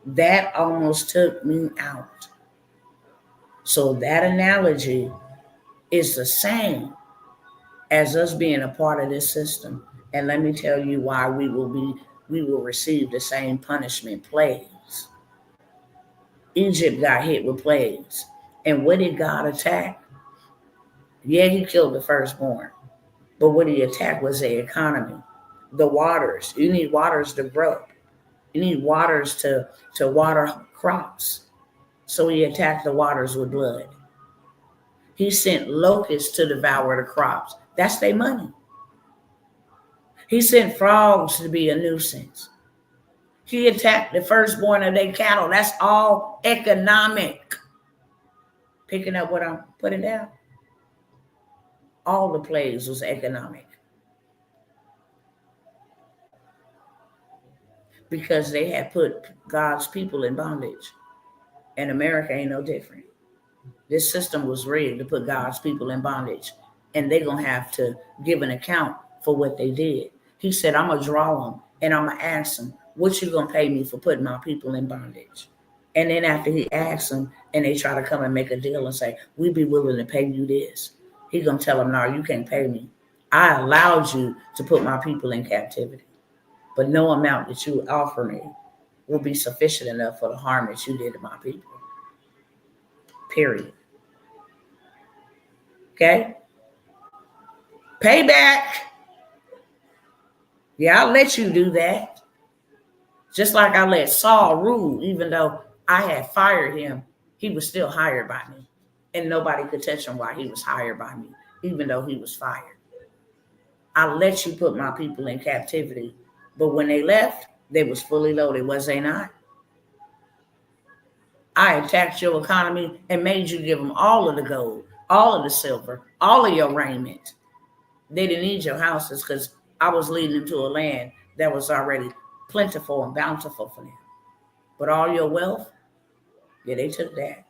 That almost took me out. So that analogy is the same as us being a part of this system. And let me tell you why we will receive the same punishment, plagues. Egypt got hit with plagues. And what did God attack? Yeah, he killed the firstborn. But what he attacked was the economy, the waters. You need waters to grow. You need waters to water crops. So he attacked the waters with blood. He sent locusts to devour the crops. That's their money. He sent frogs to be a nuisance. He attacked the firstborn of their cattle. That's all economic. Picking up what I'm putting down. All the plagues was economic. Because they had put God's people in bondage. And America ain't no different. This system was rigged to put God's people in bondage. And they're going to have to give an account for what they did. He said, I'm going to draw them and I'm going to ask them, what you going to pay me for putting my people in bondage? And then after he asks them and they try to come and make a deal and say, we'd be willing to pay you this. He's going to tell them, no, you can't pay me. I allowed you to put my people in captivity. But no amount that you offer me will be sufficient enough for the harm that you did to my people. Period. Okay? Payback. Yeah, I'll let you do that. Just like I let Saul rule, even though I had fired him, he was still hired by me. And nobody could touch him while he was hired by me, even though he was fired. I let you put my people in captivity. But when they left, they was fully loaded, was they not? I attacked your economy and made you give them all of the gold, all of the silver, all of your raiment. They didn't need your houses because I was leading them to a land that was already plentiful and bountiful for them. But all your wealth, yeah, they took that.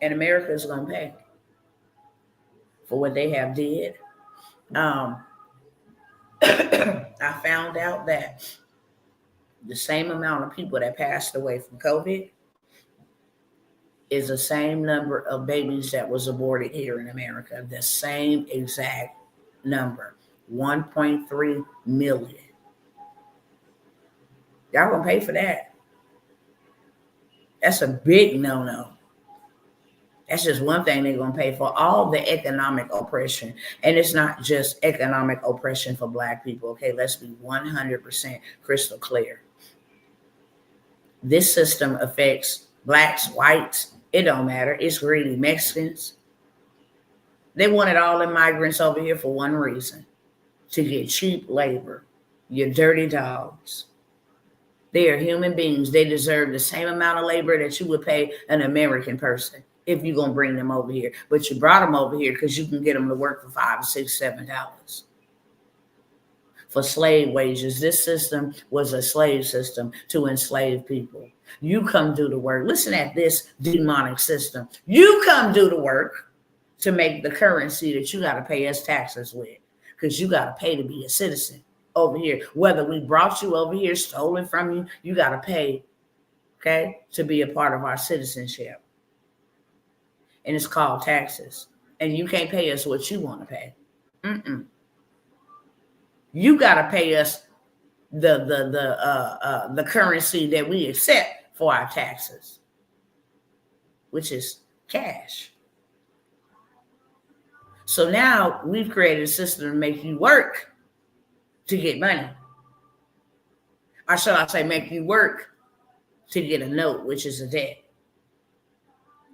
And America is going to pay for what they have did. I found out that the same amount of people that passed away from COVID is the same number of babies that was aborted here in America. The same exact number, 1.3 million. Y'all gonna pay for that. That's a big no-no. That's just one thing they're going to pay for, all the economic oppression. And it's not just economic oppression for Black people. Okay, let's be 100% crystal clear. This system affects Blacks, whites. It don't matter. It's greedy Mexicans. They wanted all the migrants over here for one reason, to get cheap labor. Your dirty dogs. They are human beings. They deserve the same amount of labor that you would pay an American person if you're going to bring them over here. But you brought them over here because you can get them to work for $5, $6, $7 for slave wages. This system was a slave system to enslave people. You come do the work. Listen at this demonic system. You come do the work to make the currency that you got to pay us taxes with, because you got to pay to be a citizen over here. Whether we brought you over here, stolen from you, you got to pay, okay, to be a part of our citizenship. And it's called taxes. And you can't pay us what you want to pay. You got to pay us the currency that we accept for our taxes, which is cash. So now we've created a system to make you work to get money. Or shall I say, make you work to get a note, which is a debt,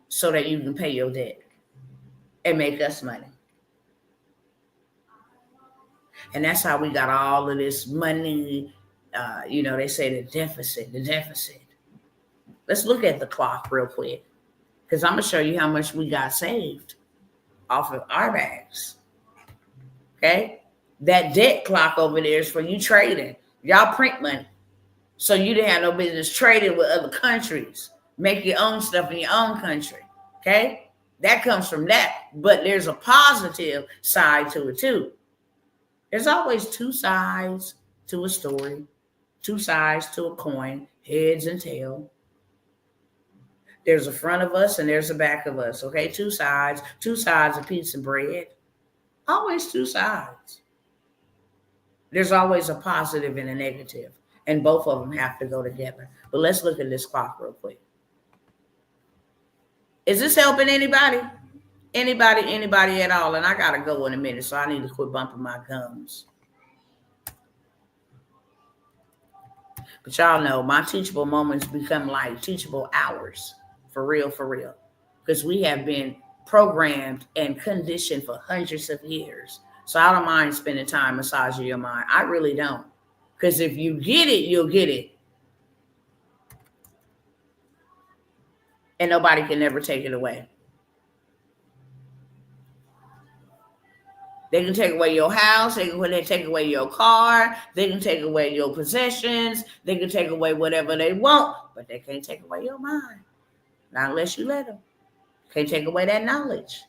so that you can pay your debt and make us money. And that's how we got all of this money. They say the deficit. Let's look at the clock real quick, because I'm going to show you how much we got saved off of our bags. Okay? That debt clock over there is for you trading. Y'all print money. So you didn't have no business trading with other countries. Make your own stuff in your own country. Okay? That comes from that. But there's a positive side to it too. There's always two sides to a story, two sides to a coin, heads and tail. There's a front of us and there's a back of us. Okay? Two sides of pizza bread. Always two sides. There's always a positive and a negative. And both of them have to go together. But let's look at this clock real quick. Is this helping anybody? Anybody at all? And I got to go in a minute, so I need to quit bumping my gums. But y'all know my teachable moments become like teachable hours. For real. Because we have been programmed and conditioned for hundreds of years. So I don't mind spending time massaging your mind. I really don't. Because if you get it, you'll get it. And nobody can never take it away. They can take away your house. They can take away your car. They can take away your possessions. They can take away whatever they want. But they can't take away your mind. Not unless you let them. Can't take away that knowledge.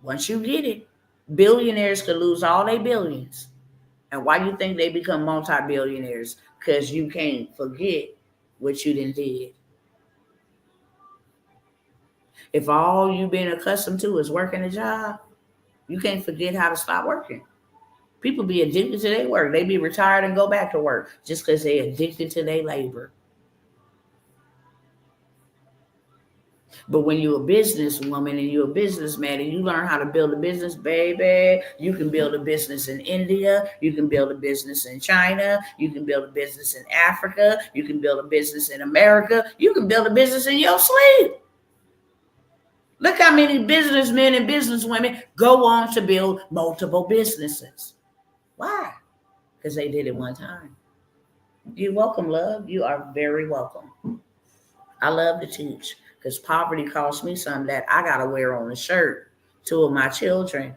Once you get it, billionaires could lose all their billions. And why do you think they become multi-billionaires? Because you can't forget what you done did. If all you've been accustomed to is working a job, you can't forget how to stop working. People be addicted to their work. They be retired and go back to work just because they're addicted to their labor. But when you're a businesswoman and you're a businessman and you learn how to build a business, baby, you can build a business in India. You can build a business in China. You can build a business in Africa. You can build a business in America. You can build a business in your sleep. Look how many businessmen and businesswomen go on to build multiple businesses. Why? Because they did it one time. You're welcome, love. You are very welcome. I love to teach. Because poverty cost me something that I got to wear on a shirt. 2 of my children.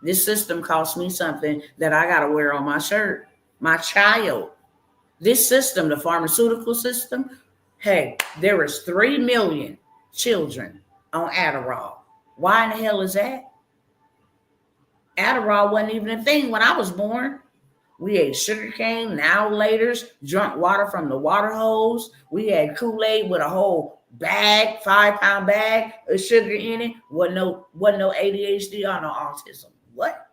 This system cost me something that I got to wear on my shirt. My child. This system, the pharmaceutical system, hey, there is 3 million children on Adderall. Why in the hell is that? Adderall wasn't even a thing when I was born. We ate sugar cane, now laters, drunk water from the water hose. We had Kool-Aid with a whole bag, 5-pound bag of sugar in it. Wasn't no ADHD or no autism. What?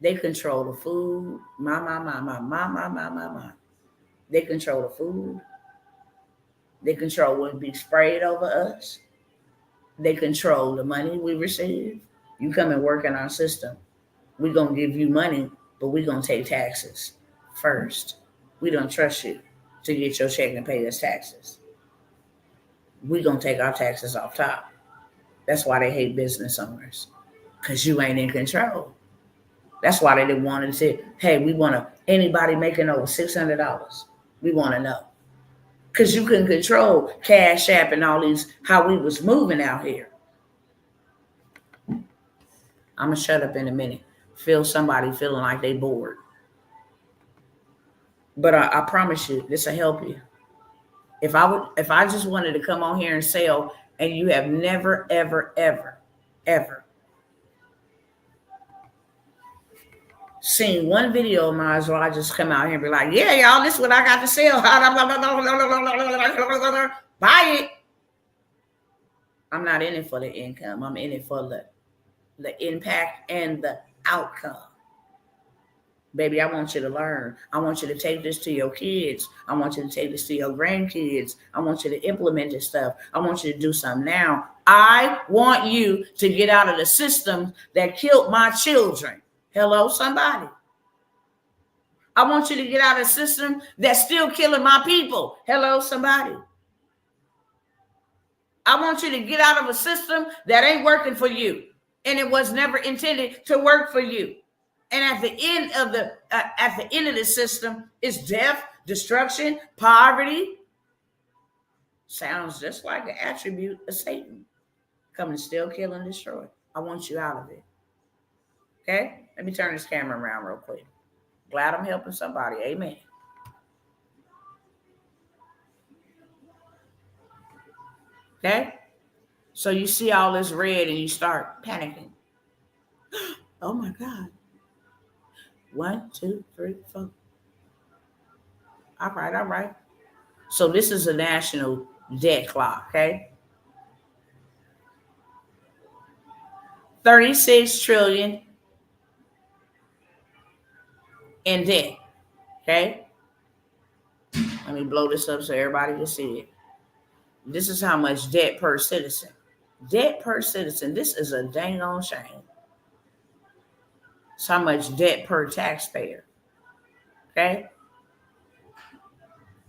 They control the food. My. They control the food. They control what be sprayed over us. They control the money we receive. You come and work in our system. We're going to give you money, but we're going to take taxes first. We don't trust you to get your check and pay us taxes. We're going to take our taxes off top. That's why they hate business owners, because you ain't in control. That's why they didn't want to say, hey, we want to, anybody making over $600, we want to know. Because you couldn't control Cash App and all these, how we was moving out here. I'm going to shut up in a minute. Feel somebody feeling like they bored. But I promise you, this will help you. If I just wanted to come on here and sell, and you have never, ever seen one video of mine, so I just come out here and be like, yeah, y'all, this is what I got to sell. Buy it. I'm not in it for the income. I'm in it for the the impact and the outcome. Baby, I want you to learn. I want you to take this to your kids. I want you to take this to your grandkids. I want you to implement this stuff. I want you to do something now. I want you to get out of the system that killed my children. Hello, somebody. I want you to get out of the system that's still killing my people. Hello, somebody. I want you to get out of a system that ain't working for you, and it was never intended to work for you. And at the end of the system is death, destruction, poverty. Sounds just like an attribute of Satan. Come to steal, kill, and destroy. I want you out of it. Okay? Let me turn this camera around real quick. Glad I'm helping somebody. Amen. Okay? So you see all this red and you start panicking. Oh my God. 1, 2, 3, 4. All right. So this is a national debt clock, okay? 36 trillion in debt, okay? Let me blow this up so everybody can see it. This is how much debt per citizen. Debt per citizen. This is a dang on shame. It's how much debt per taxpayer. Okay?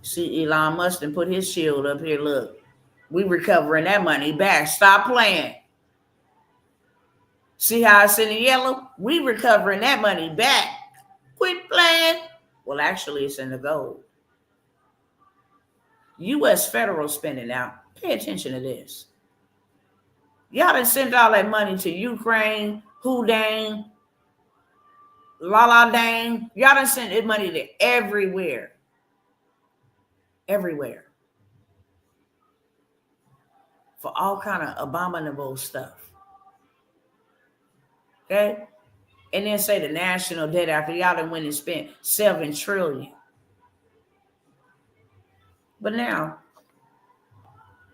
See, Elon Musk and put his shield up here. Look, we recovering that money back. Stop playing. See how it's in the yellow? We recovering that money back. Quit playing. Well, actually, it's in the gold. U.S. federal spending now. Pay attention to this. Y'all done sent all that money to Ukraine, who dang, la dang. Y'all done sent that money to everywhere. Everywhere. For all kind of abominable stuff. Okay? And then say the national debt after y'all done went and spent $7 trillion. But now,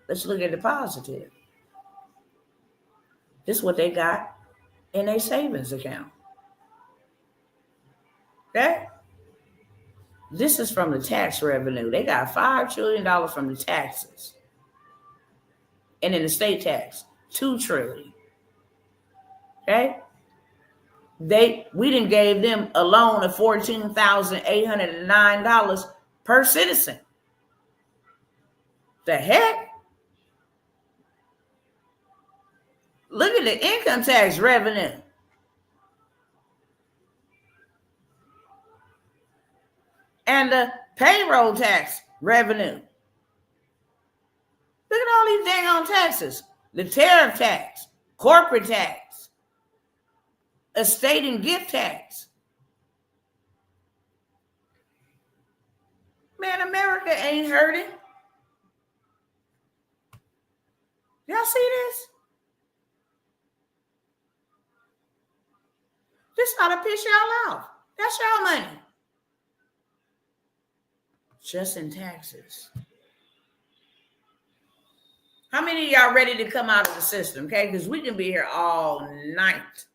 let's look at the positive. This is what they got in their savings account. Okay? This is from the tax revenue. They got $5 trillion from the taxes. And in the state tax, $2 trillion. Okay? We done gave them a loan of $14,809 per citizen. The heck? Look at the income tax revenue. And the payroll tax revenue. Look at all these dang on taxes. The tariff tax, corporate tax, estate and gift tax. Man, America ain't hurting. Y'all see this? This ought to piss y'all off. That's y'all money. Just in taxes. How many of y'all ready to come out of the system? Okay, because we can be here all night.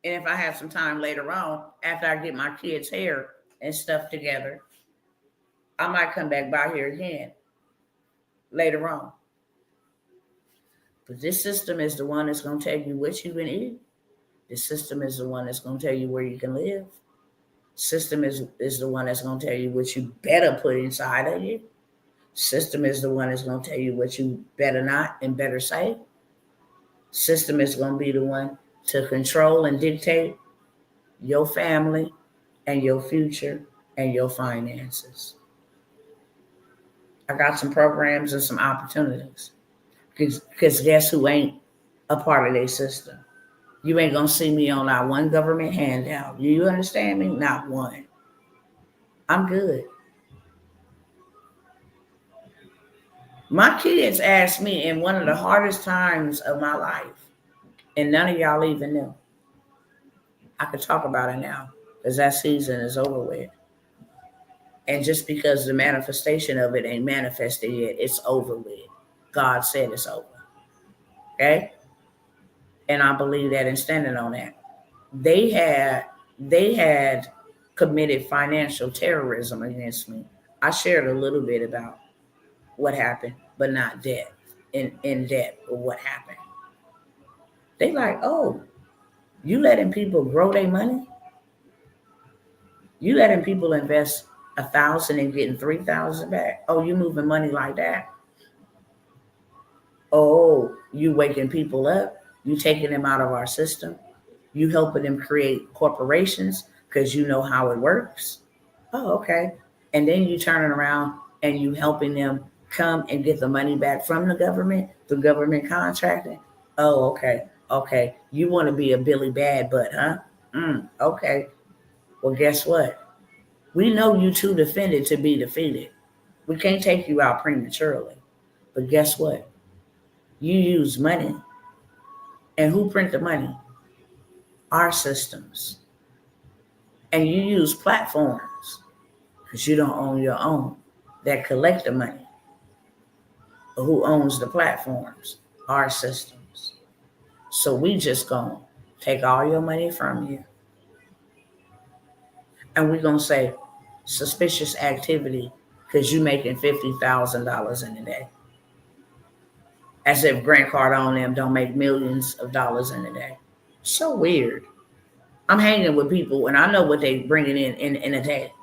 And if I have some time later on, after I get my kids' hair and stuff together, I might come back by here again later on. But this system is the one that's going to tell you what you can eat. The system is the one that's going to tell you where you can live. System is the one that's going to tell you what you better put inside of you. System is the one that's going to tell you what you better not and better say. System is going to be the one to control and dictate your family and your future and your finances. I got some programs and some opportunities. Because guess who ain't a part of their system? You ain't going to see me on not one government handout. You understand me? Not one. I'm good. My kids asked me in one of the hardest times of my life, and none of y'all even knew. I could talk about it now because that season is over with. And just because the manifestation of it ain't manifested yet, it's over with. God said it's over. Okay? And I believe that and standing on that. They had committed financial terrorism against me. I shared a little bit about what happened, but not depth in depth of what happened. They like, oh, you letting people grow their money? You letting people invest 1,000 and getting 3,000 back? Oh, you moving money like that? Oh, you waking people up? You taking them out of our system? You helping them create corporations because you know how it works? Oh, okay. And then you turning around and you helping them come and get the money back from the government contracting. Oh, okay. Okay. You want to be a Billy Bad Butt, huh? Okay. Well, guess what? We know you too defended to be defeated. We can't take you out prematurely. But guess what? You use money. And who print the money? Our systems. And you use platforms because you don't own your own that collect the money. But who owns the platforms? Our systems. So we just gonna take all your money from you and we're gonna say suspicious activity because you making $50,000 in a day. As if Grant Cardone and them don't make millions of dollars in a day. So weird. I'm hanging with people and I know what they bringing in a day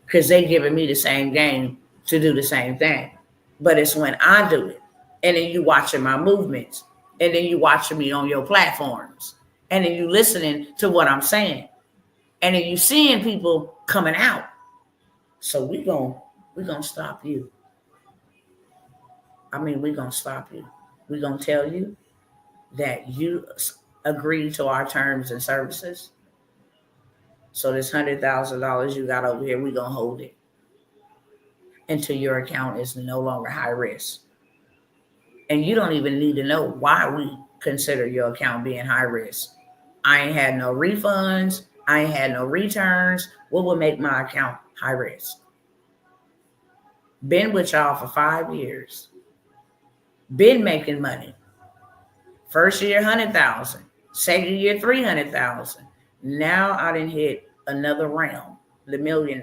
because they giving me the same game to do the same thing. But it's when I do it and then you watching my movements and then you watching me on your platforms and then you listening to what I'm saying and then you seeing people coming out. So we're gonna stop you. I mean, we're gonna stop you. We're gonna tell you that you agree to our terms and services. So this $100,000 you got over here, we're gonna hold it until your account is no longer high risk. And you don't even need to know why we consider your account being high risk. I ain't had no refunds. I ain't had no returns. What would make my account high risk? Been with y'all for 5 years. Been making money. First year, 100,000. Second year, 300,000. Now I done hit another realm, the $1 million.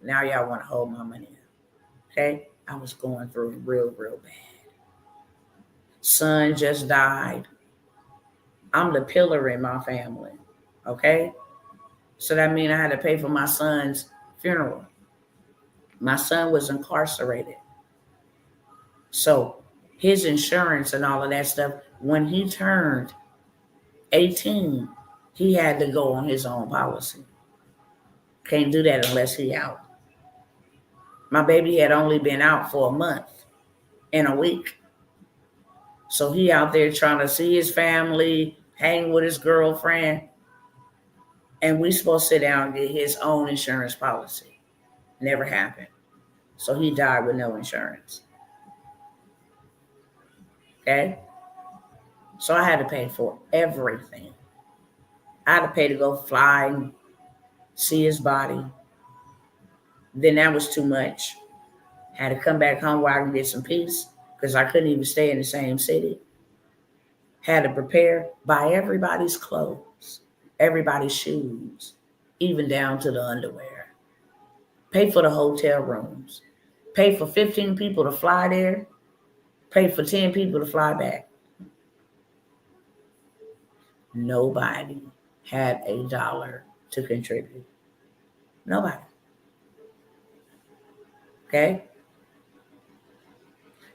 Now y'all want to hold my money up. Okay? I was going through real bad. Son just died. I'm the pillar in my family. Okay? So that means I had to pay for my son's funeral. My son was incarcerated. So his insurance and all of that stuff, when he turned 18, he had to go on his own policy. Can't do that unless he out. My baby had only been out for a month and a week. So he out there trying to see his family, hang with his girlfriend. And we supposed to sit down and get his own insurance policy. Never happened. So he died with no insurance. Okay? So I had to pay for everything. I had to pay to go fly and see his body. Then that was too much. Had to come back home where I could get some peace because I couldn't even stay in the same city. Had to prepare, buy everybody's clothes, everybody's shoes, even down to the underwear. Pay for the hotel rooms. Pay for 15 people to fly there. Pay for 10 people to fly back. Nobody had $1 to contribute. Nobody. Okay?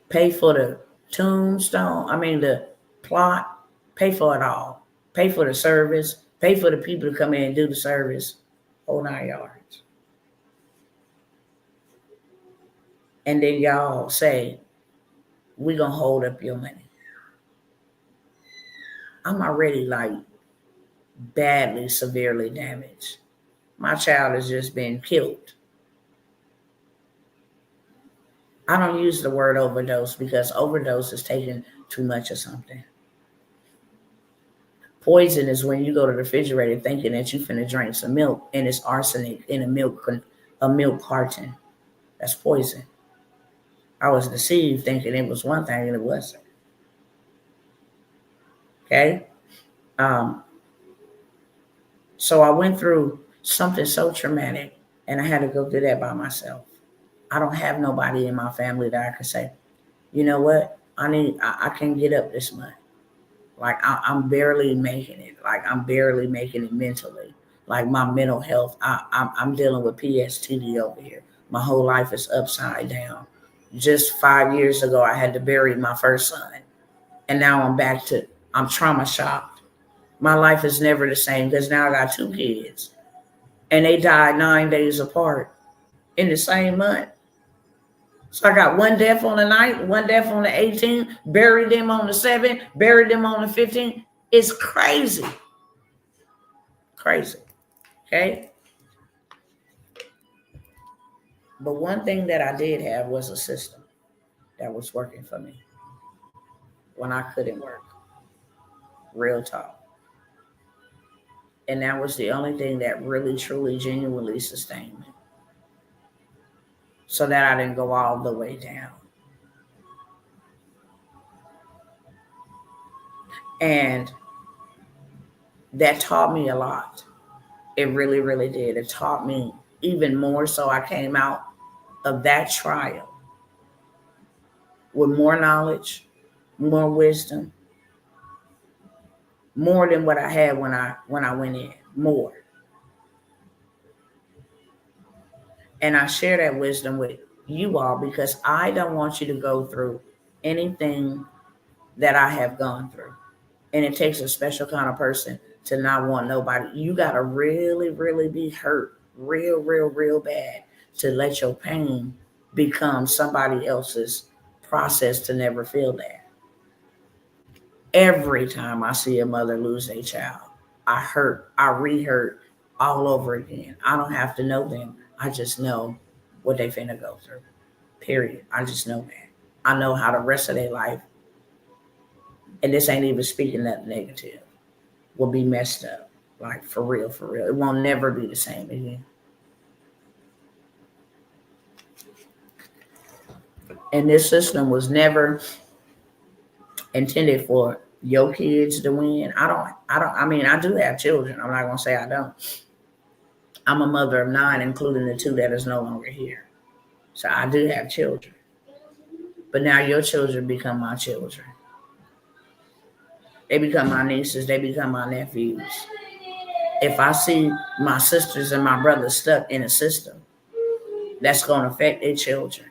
Pay for the the plot. Pay for it all. Pay for the service. Pay for the people to come in and do the service. Whole 9 yards. And then y'all say, we're going to hold up your money. I'm already badly, severely damaged. My child has just been killed. I don't use the word overdose because overdose is taking too much of something. Poison is when you go to the refrigerator thinking that you finna drink some milk and it's arsenic in a milk carton. That's poison. I was deceived thinking it was one thing and it wasn't. Okay. Um, so I went through something so traumatic and I had to go through that by myself. I don't have nobody in my family that I could say, you know what? I can't get up this month. Like I'm barely making it. Like I'm barely making it mentally. Like my mental health, I'm dealing with PSTD over here. My whole life is upside down. Just 5 years ago, I had to bury my first son, and now I'm trauma shocked. My life is never the same because now I got two kids, and they died 9 days apart in the same month. So I got one death on the ninth, one death on the 18th, buried them on the 7th, buried them on the 15th. It's crazy. Crazy. Okay. But one thing that I did have was a system that was working for me when I couldn't work. Real talk. And that was the only thing that really, truly, genuinely sustained me. So that I didn't go all the way down. And that taught me a lot. It really, really did. It taught me even more so I came out of that trial with more knowledge, more wisdom, more than what I had when I went in. More. And I share that wisdom with you all because I don't want you to go through anything that I have gone through. And it takes a special kind of person to not want nobody. You got to really, really be hurt real, real, real bad to let your pain become somebody else's process to never feel that. Every time I see a mother lose a child, I re-hurt all over again. I don't have to know them. I just know what they finna go through. Period. I just know that. I know how the rest of their life, and this ain't even speaking that negative, will be messed up. Like for real, for real. It won't never be the same again. And this system was never intended for your kids to win. I mean, I do have children. I'm not gonna say I don't. I'm a mother of 9, including the 2 that is no longer here. So I do have children. But now your children become my children. They become my nieces, they become my nephews. If I see my sisters and my brothers stuck in a system, that's gonna affect their children.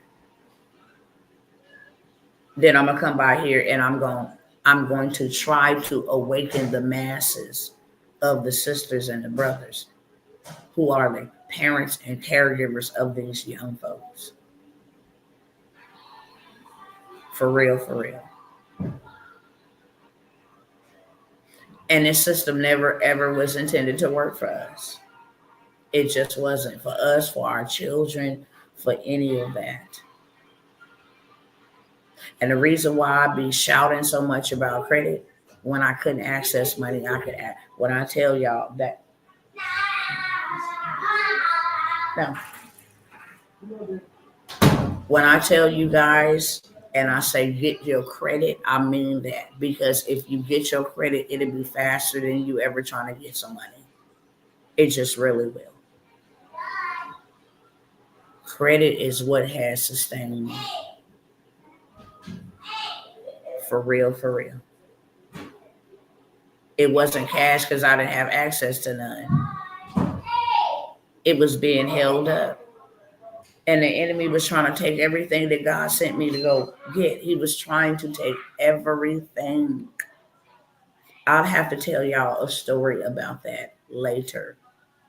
Then I'm gonna come by here and I'm going to try to awaken the masses of the sisters and the brothers who are the parents and caregivers of these young folks. For real, for real. And this system never ever was intended to work for us. It just wasn't for us, for our children, for any of that. And the reason why I be shouting so much about credit when I couldn't access money, when I tell y'all that no. When I tell you guys and I say get your credit, I mean that. Because if you get your credit, it'll be faster than you ever trying to get some money. It just really will. Credit is what has sustained me. For real, for real. It wasn't cash because I didn't have access to none. It was being held up. And the enemy was trying to take everything that God sent me to go get. He was trying to take everything. I'll have to tell y'all a story about that later.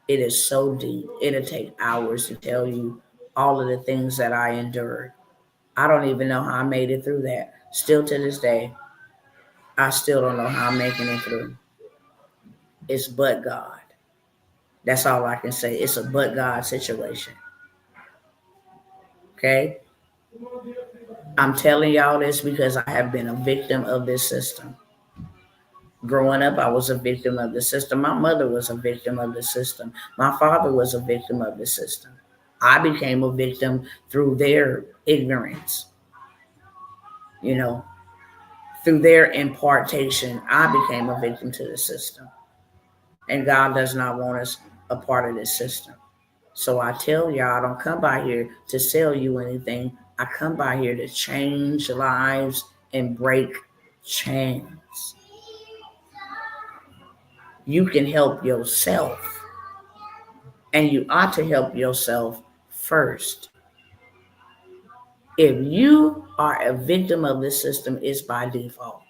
It is so deep. It'll take hours to tell you all of the things that I endured. I don't even know how I made it through that. Still to this day, I still don't know how I'm making it through. It's but God. That's all I can say. It's a but God situation. Okay? I'm telling y'all this because I have been a victim of this system. Growing up, I was a victim of the system. My mother was a victim of the system. My father was a victim of the system. I became a victim through their ignorance. You know, Through their impartation, I became a victim to the system. And God does not want us a part of this system. So I tell y'all, I don't come by here to sell you anything. I come by here to change lives and break chains. You can help yourself, and you ought to help yourself first. If you are a victim of this system, it's by default.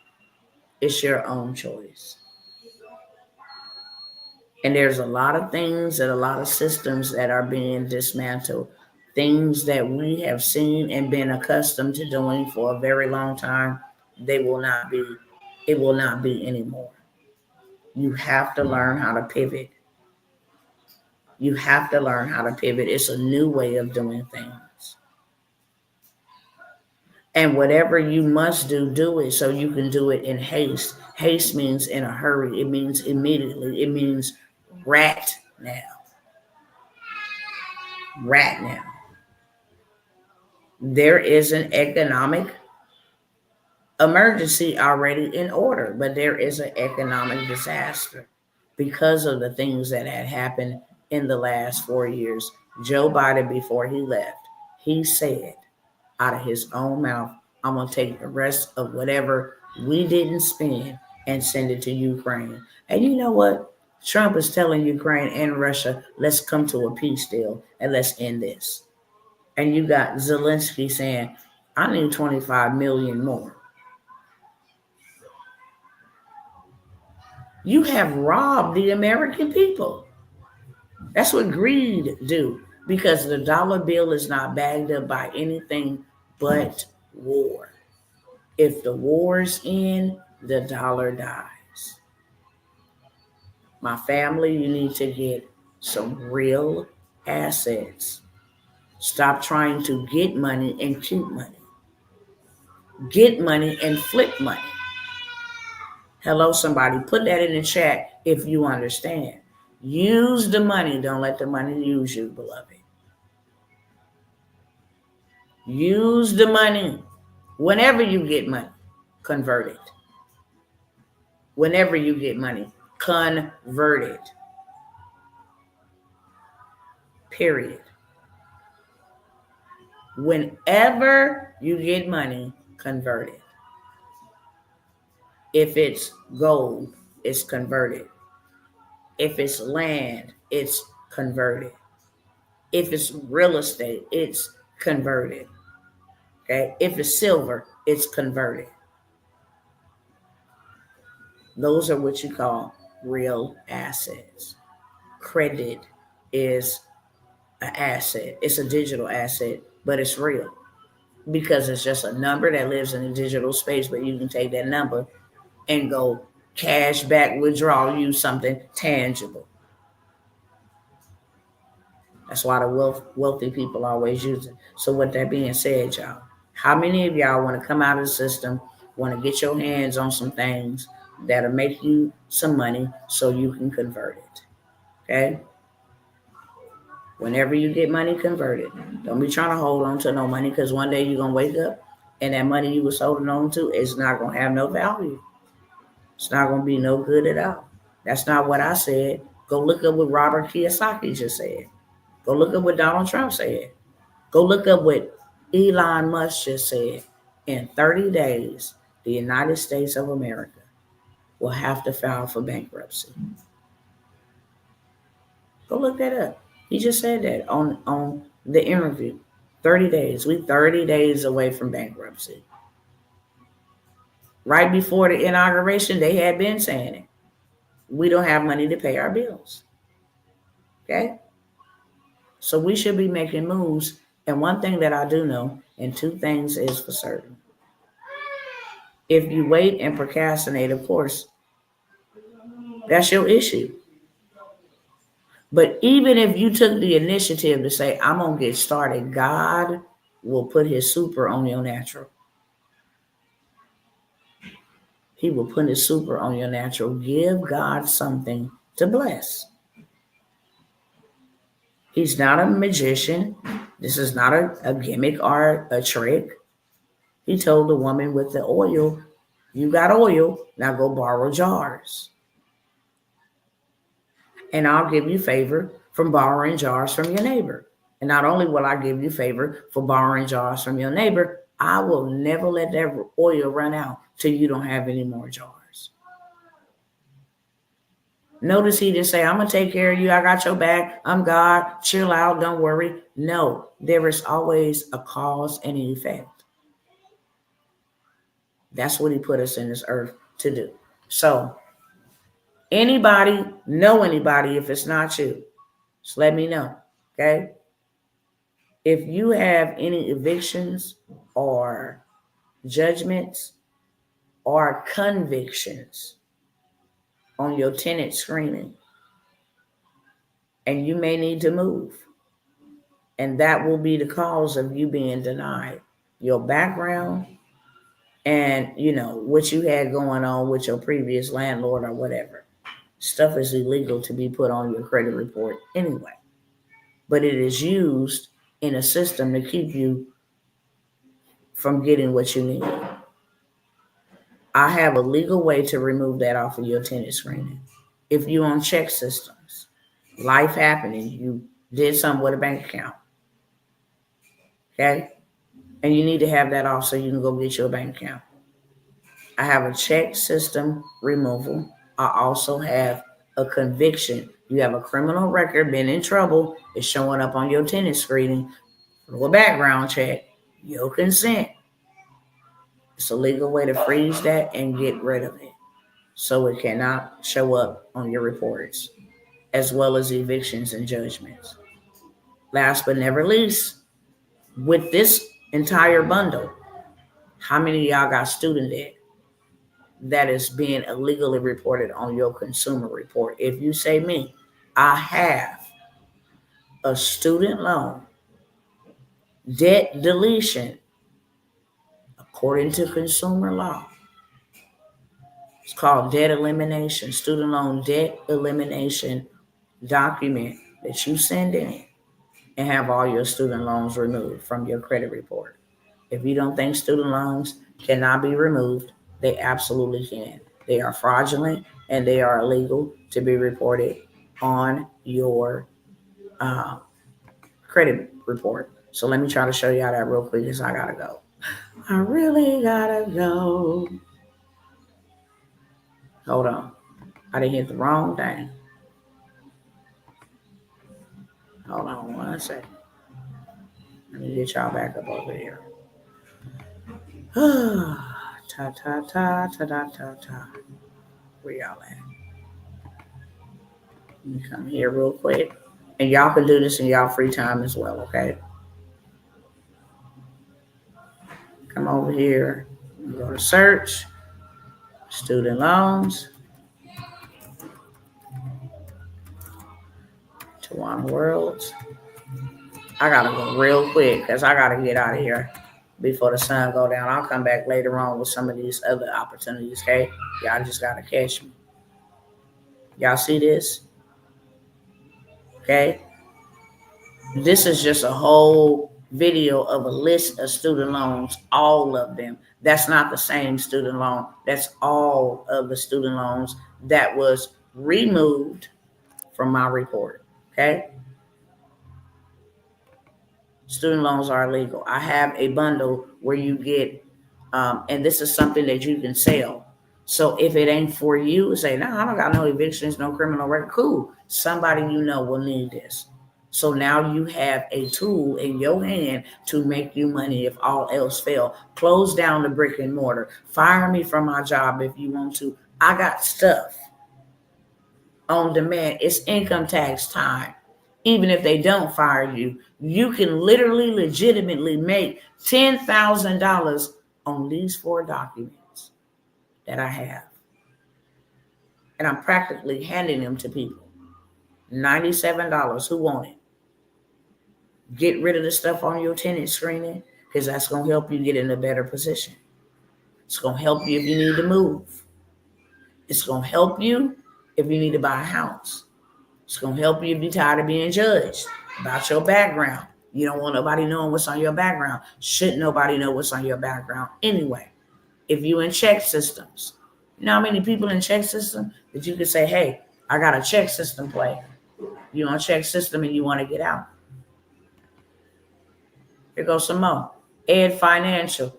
It's your own choice. And there's a lot of things and a lot of systems that are being dismantled. Things that we have seen and been accustomed to doing for a very long time, it will not be anymore. You have to learn how to pivot. You have to learn how to pivot. It's a new way of doing things. And whatever you must do, do it so you can do it in haste. Haste means in a hurry. It means immediately. It means right now. Right now. There is an economic emergency already in order, but there is an economic disaster because of the things that had happened in the last 4 years. Joe Biden, before he left, he said out of his own mouth, I'm going to take the rest of whatever we didn't spend and send it to Ukraine. And you know what? Trump is telling Ukraine and Russia, let's come to a peace deal and let's end this. And you got Zelensky saying, I need 25 million more. You have robbed the American people. That's what greed do, because the dollar bill is not backed up by anything but war. If the war's in, the dollar dies. My family, you need to get some real assets. Stop trying to get money and keep money. Get money and flip money. Hello, somebody. Put that in the chat if you understand. Use the money. Don't let the money use you, beloved. Use the money. Whenever you get money, convert it. Whenever you get money, convert it. Period. Whenever you get money, convert it. If it's gold, it's converted. If it's land, it's converted. If it's real estate, it's converted. Okay? If it's silver, it's converted. Those are what you call real assets. Credit is an asset. It's a digital asset, but it's real because it's just a number that lives in a digital space, but you can take that number and go cash back, withdraw, use something tangible. That's why the wealthy people always use it. So with that being said, y'all, how many of y'all want to come out of the system, want to get your hands on some things that'll make you some money so you can convert it? Okay? Whenever you get money, convert it. Don't be trying to hold on to no money, because one day you're going to wake up and that money you was holding on to is not going to have no value. It's not going to be no good at all. That's not what I said. Go look up what Robert Kiyosaki just said. Go look up what Donald Trump said. Go look up what Elon Musk just said. In 30 days, the United States of America will have to file for bankruptcy. Go look that up. He just said that on the interview. 30 days. We 30 days away from bankruptcy. Right before the inauguration, they had been saying it. We don't have money to pay our bills. Okay? So we should be making moves. And one thing that I do know, and two things is for certain. If you wait and procrastinate, of course, that's your issue. But even if you took the initiative to say, I'm going to get started, God will put his super on your natural. He will put his super on your natural. Give God something to bless. He's not a magician. This is not a gimmick or a trick. He told the woman with the oil, You got oil, now go borrow jars. And I'll give you favor from borrowing jars from your neighbor. And not only will I give you favor for borrowing jars from your neighbor, I will never let that oil run out till you don't have any more jars. Notice he didn't say, I'm going to take care of you. I got your back. I'm God. Chill out. Don't worry. No, there is always a cause and an effect. That's what he put us in this earth to do. So, anybody, know anybody if it's not you, just let me know, okay? If you have any evictions or judgments or convictions on your tenant screening, and you may need to move, and that will be the cause of you being denied your background and what you had going on with your previous landlord or whatever. Stuff is illegal to be put on your credit report anyway, but it is used in a system to keep you from getting what you need. I have a legal way to remove that off of your tenant screening. If you're on check systems, life happening, you did something with a bank account, okay? And you need to have that off so you can go get your bank account. I have a check system removal. I also have a conviction. You have a criminal record, been in trouble, it's showing up on your tenant screening, through a background check, your consent. It's a legal way to freeze that and get rid of it so it cannot show up on your reports, as well as evictions and judgments. Last but never least, with this entire bundle, how many of y'all got student debt that is being illegally reported on your consumer report? If you say me, I have a student loan debt deletion according to consumer law. It's called debt elimination, student loan debt elimination document that you send in and have all your student loans removed from your credit report. If you don't think student loans cannot be removed, they absolutely can. They are fraudulent and they are illegal to be reported on your credit report. So let me try to show you how that real quick because I gotta go. I really gotta go. Hold on. I didn't hit the wrong thing. Hold on 1 second. Let me get y'all back up over here. Ta ta ta ta ta ta ta. Where y'all at? Let me come here real quick. And y'all can do this in y'all free time as well, okay? Come over here. Go to search. Student loans. Tawana Worlds. I gotta go real quick because I gotta get out of here before the sun go down. I'll come back later on with some of these other opportunities, okay? Y'all just gotta catch me. Y'all see this? Okay? This is just a whole video of a list of student loans, all of them. That's not the same student loan. That's all of the student loans that was removed from my report, okay? Student loans are illegal. I have a bundle where you get, and this is something that you can sell. So if it ain't for you, say, no, I don't got no evictions, no criminal record. Cool. Somebody you know will need this. So now you have a tool in your hand to make you money if all else fail. Close down the brick and mortar. Fire me from my job if you want to. I got stuff on demand. It's income tax time. Even if they don't fire you, you can literally legitimately make $10,000 on these 4 documents that I have. And I'm practically handing them to people. $97. Who want it? Get rid of the stuff on your tenant screening because that's going to help you get in a better position. It's going to help you if you need to move. It's going to help you if you need to buy a house. It's going to help you if you're tired of being judged about your background. You don't want nobody knowing what's on your background. Shouldn't nobody know what's on your background anyway. If you in check systems, you know how many people in check system that you can say, hey, I got a check system play. You on check system and you want to get out. Here goes some more. Ed Financial.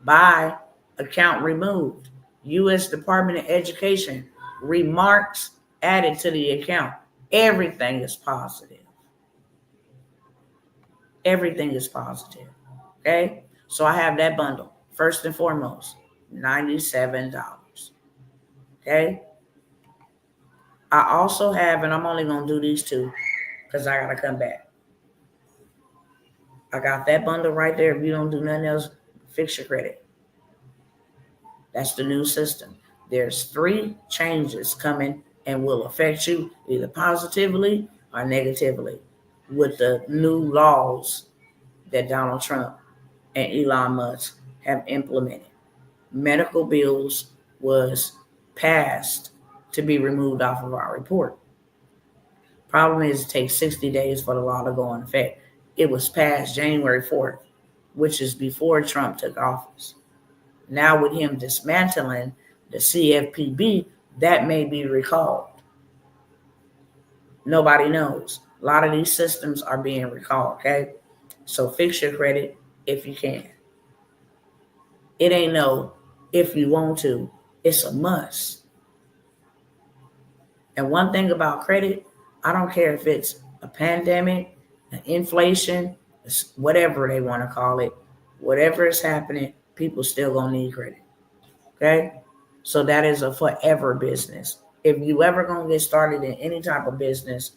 Buy, account removed. U.S. Department of Education. Remarks added to the account. Everything is positive. Everything is positive. Okay? So I have that bundle. First and foremost, $97. Okay? I also have, and I'm only going to do these two because I got to come back. I got that bundle right there. If you don't do nothing else, fix your credit. That's the new system. There's 3 changes coming and will affect you either positively or negatively with the new laws that Donald Trump and Elon Musk have implemented. Medical bills was passed to be removed off of our report. Problem is, it takes 60 days for the law to go in effect. It was passed January 4th, which is before Trump took office. Now with him dismantling the CFPB, that may be recalled. Nobody knows. A lot of these systems are being recalled, okay? So fix your credit if you can. It ain't no if you want to, it's a must. And one thing about credit, I don't care if it's a pandemic, an inflation, whatever they want to call it, whatever is happening, people still gonna need credit. Okay? So that is a forever business. If you ever gonna get started in any type of business,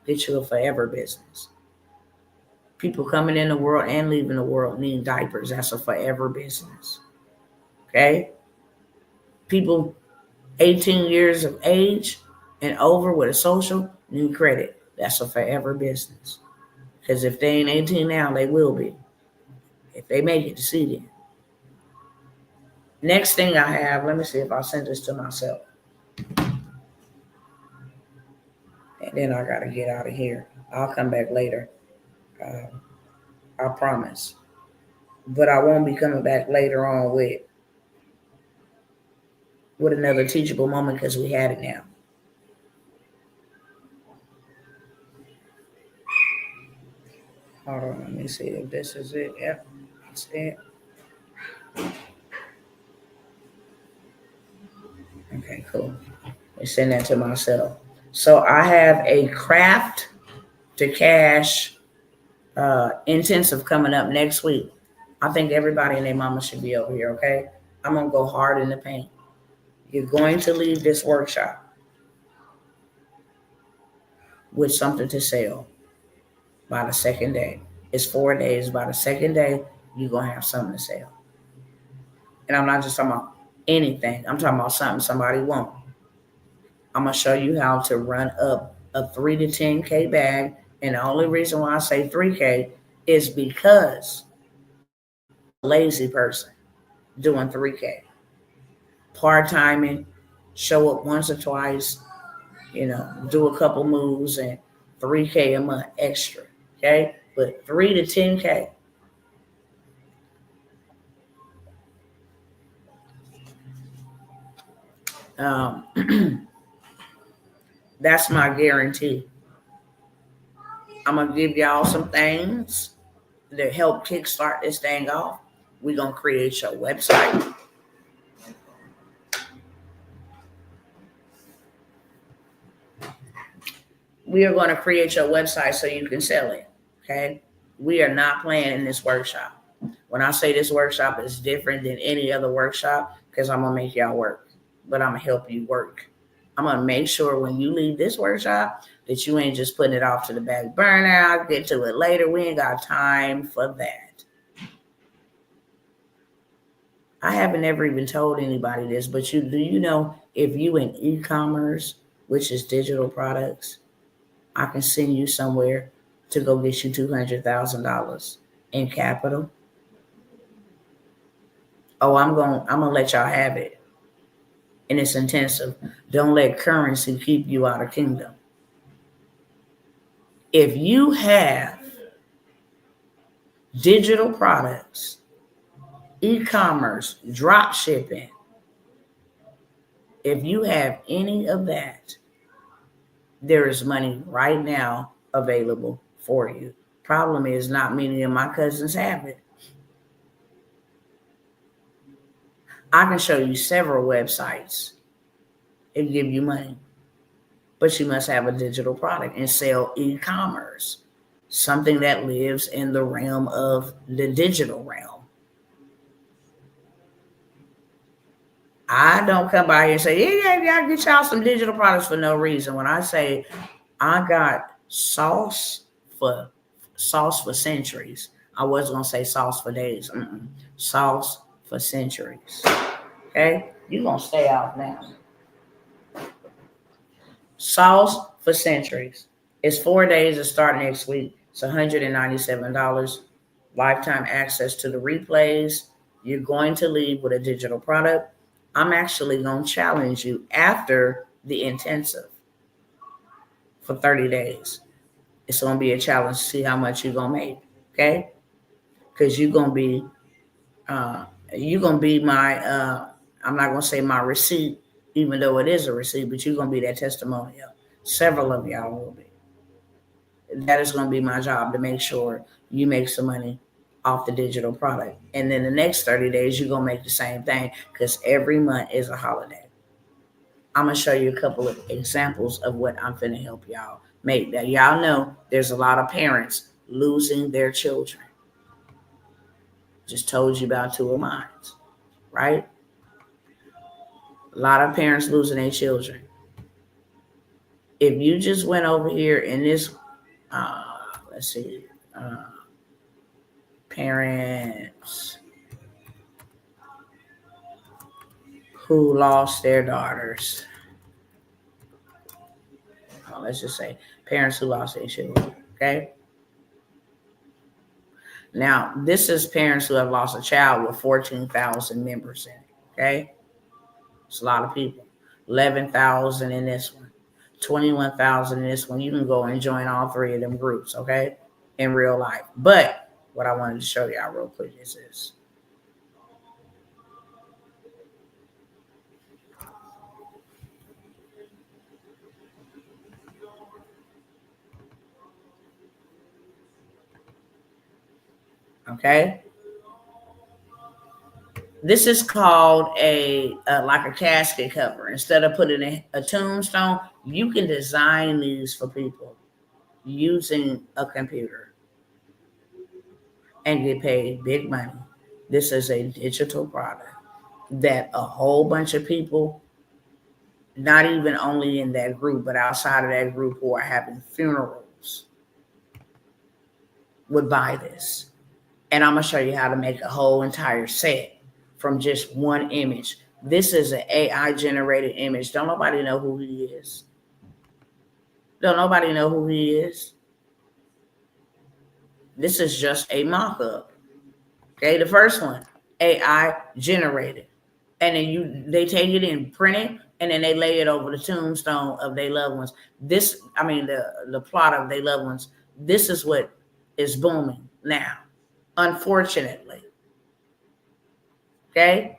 get you a forever business. People coming in the world and leaving the world need diapers. That's a forever business. Okay? People 18 years of age and over with a social need credit. That's a forever business. Because if they ain't 18 now, they will be. If they make it to see them. Next thing I have, let me see if I sent this to myself. And then I got to get out of here. I'll come back later. I promise. But I won't be coming back later on with another teachable moment because we had it now. Hold on, let me see if this is it. Yep, that's it. Okay, cool. I send that to myself. So I have a craft to cash intensive coming up next week. I think everybody and their mama should be over here, okay? I'm going to go hard in the paint. You're going to leave this workshop with something to sell by the second day. It's 4 days. By the second day, you're going to have something to sell. And I'm not just talking about anything. I'm talking about something somebody wants. I'm going to show you how to run up a 3 to 10K bag. And the only reason why I say 3K is because I'm a lazy person doing 3K. Part-timing, show up once or twice, do a couple moves and 3K a month extra, okay? But 3 to 10K. That's my guarantee. I'm going to give y'all some things that help kickstart this thing off. We're going to create your website. We are going to create your website so you can sell it, okay? We are not playing in this workshop. When I say this workshop is different than any other workshop, because I'm going to make y'all work, but I'm going to help you work. I'm going to make sure when you leave this workshop that you ain't just putting it off to the back burner. I'll get to it later. We ain't got time for that. I haven't ever even told anybody this, but do you know if you in e-commerce, which is digital products, I can send you somewhere to go get you $200,000 in capital. Oh, I'm gonna let y'all have it. And it's intensive. Don't let currency keep you out of kingdom. If you have digital products e-commerce, drop shipping. If you have any of that, there is money right now available for you. Problem is, not many of my cousins have it. I can show you several websites and give you money, but you must have a digital product and sell e-commerce, something that lives in the realm of the digital realm. I don't come by here and say, yeah, get y'all some digital products for no reason. When I say I got sauce for centuries, I was gonna say sauce for days. Sauce for centuries. Okay, you gonna stay out now. Sauce for centuries. It's 4 days. It start next week. It's $197. Lifetime access to the replays. You're going to leave with a digital product. I'm actually going to challenge you after the intensive for 30 days. It's going to be a challenge to see how much you're going to make. Okay? Because you're going to be my, I'm not going to say my receipt, even though it is a receipt, but you're going to be that testimonial. Several of y'all will be. That is going to be my job, to make sure you make some money off the digital product. And then the next 30 days, you're going to make the same thing, because every month is a holiday. I'm going to show you a couple of examples of what I'm going to help y'all make. Now, y'all know there's a lot of parents losing their children. Just told you about 2 of mine, right? A lot of parents losing their children. If you just went over here in this, let's see, parents who lost their daughters. Let's just say parents who lost their children. Okay. Now, this is parents who have lost a child with 14,000 members in it. Okay. It's a lot of people. 11,000 in this one. 21,000 in this one. You can go and join all 3 of them groups. Okay. In real life. But what I wanted to show y'all real quick is this. Okay. This is called like a casket cover. Instead of putting a tombstone, you can design these for people using a computer and get paid big money. This is a digital product that a whole bunch of people, not even only in that group, but outside of that group who are having funerals, would buy this. And I'm going to show you how to make a whole entire set from just one image. This is an AI generated image. Don't nobody know who he is. Don't nobody know who he is. This is just a mock-up. Okay, the first one, AI generated. And then they take it and print it, and then they lay it over the tombstone of their loved ones. The plot of their loved ones. This is what is booming now, unfortunately. Okay?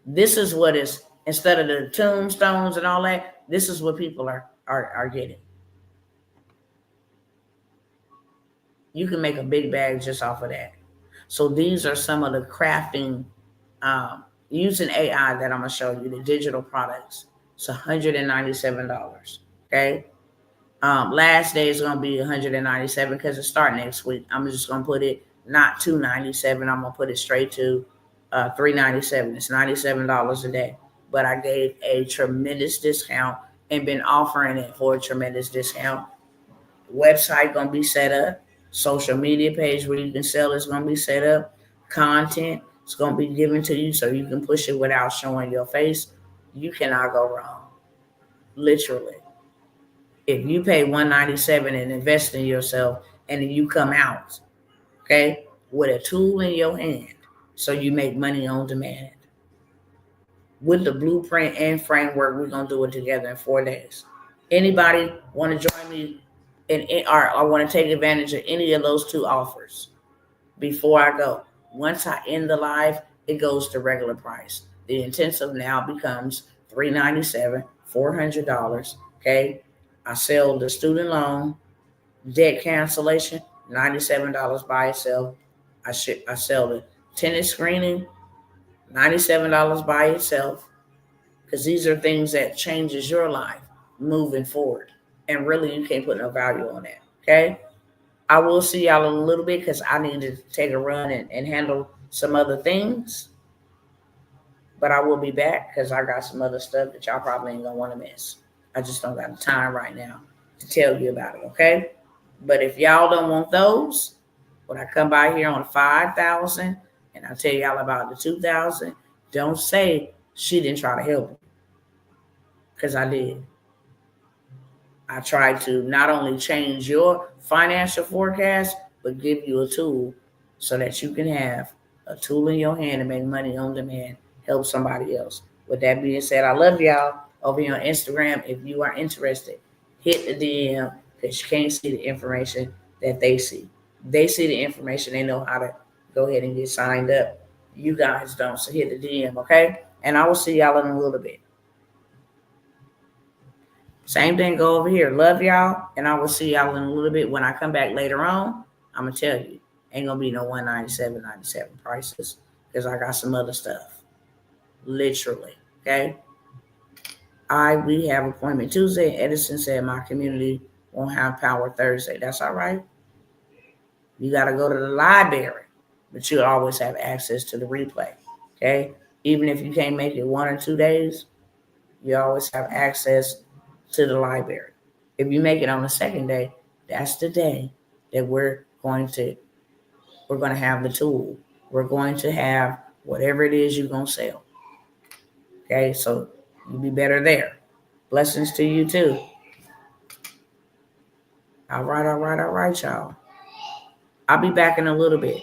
This is what is, instead of the tombstones and all that, this is what people are getting. You can make a big bag just off of that. So these are some of the crafting using AI that I'm going to show you, the digital products. It's $197. Okay. Last day is going to be $197 because it starts next week. I'm just going to put it not $297. I'm going to put it straight to $397. It's $97 a day. But I gave a tremendous discount and been offering it for a tremendous discount. Website going to be set up. Social media page where you can sell is going to be set up. Content is going to be given to you so you can push it without showing your face. You cannot go wrong. Literally. If you pay $197 and invest in yourself, and then you come out, okay, with a tool in your hand, so you make money on demand. With the blueprint and framework, we're going to do it together in 4 days. Anybody want to join me or want to take advantage of any of those 2 offers before I go? Once I end the live, it goes to regular price. The intensive now becomes $397, $400. Okay, I sell the student loan, debt cancellation, $97 by itself. I sell the tenant screening, $97 by itself, because these are things that changes your life moving forward. And really, you can't put no value on that. Okay, I will see y'all in a little bit because I need to take a run and handle some other things. But I will be back because I got some other stuff that y'all probably ain't gonna want to miss. I just don't got the time right now to tell you about it, okay? But if y'all don't want those, when I come by here on 5,000 and I tell y'all about the 2,000, don't say she didn't try to help you, because I did. I tried to not only change your financial forecast, but give you a tool so that you can have a tool in your hand to make money on demand, help somebody else. With that being said, I love y'all. Over here on Instagram, if you are interested, hit the DM, because you can't see the information that they see. They see the information, they know how to go ahead and get signed up. You guys don't, so hit the DM, okay? And I will see y'all in a little bit. Same thing go over here. Love y'all, and I will see y'all in a little bit. When I come back later on, I'm gonna tell you, ain't gonna be no $197.97 prices, because I got some other stuff. Literally, okay? We have appointment Tuesday. Edison said my community won't have power Thursday. That's all right. You gotta go to the library, but you always have access to the replay. Okay? Even if you can't make it 1 or 2 days, you always have access to the library. If you make it on the second day, that's the day that we're going to have the tool. We're going to have whatever it is you're going to sell. Okay, so you'll be better there. Blessings to you too. All right, y'all. I'll be back in a little bit.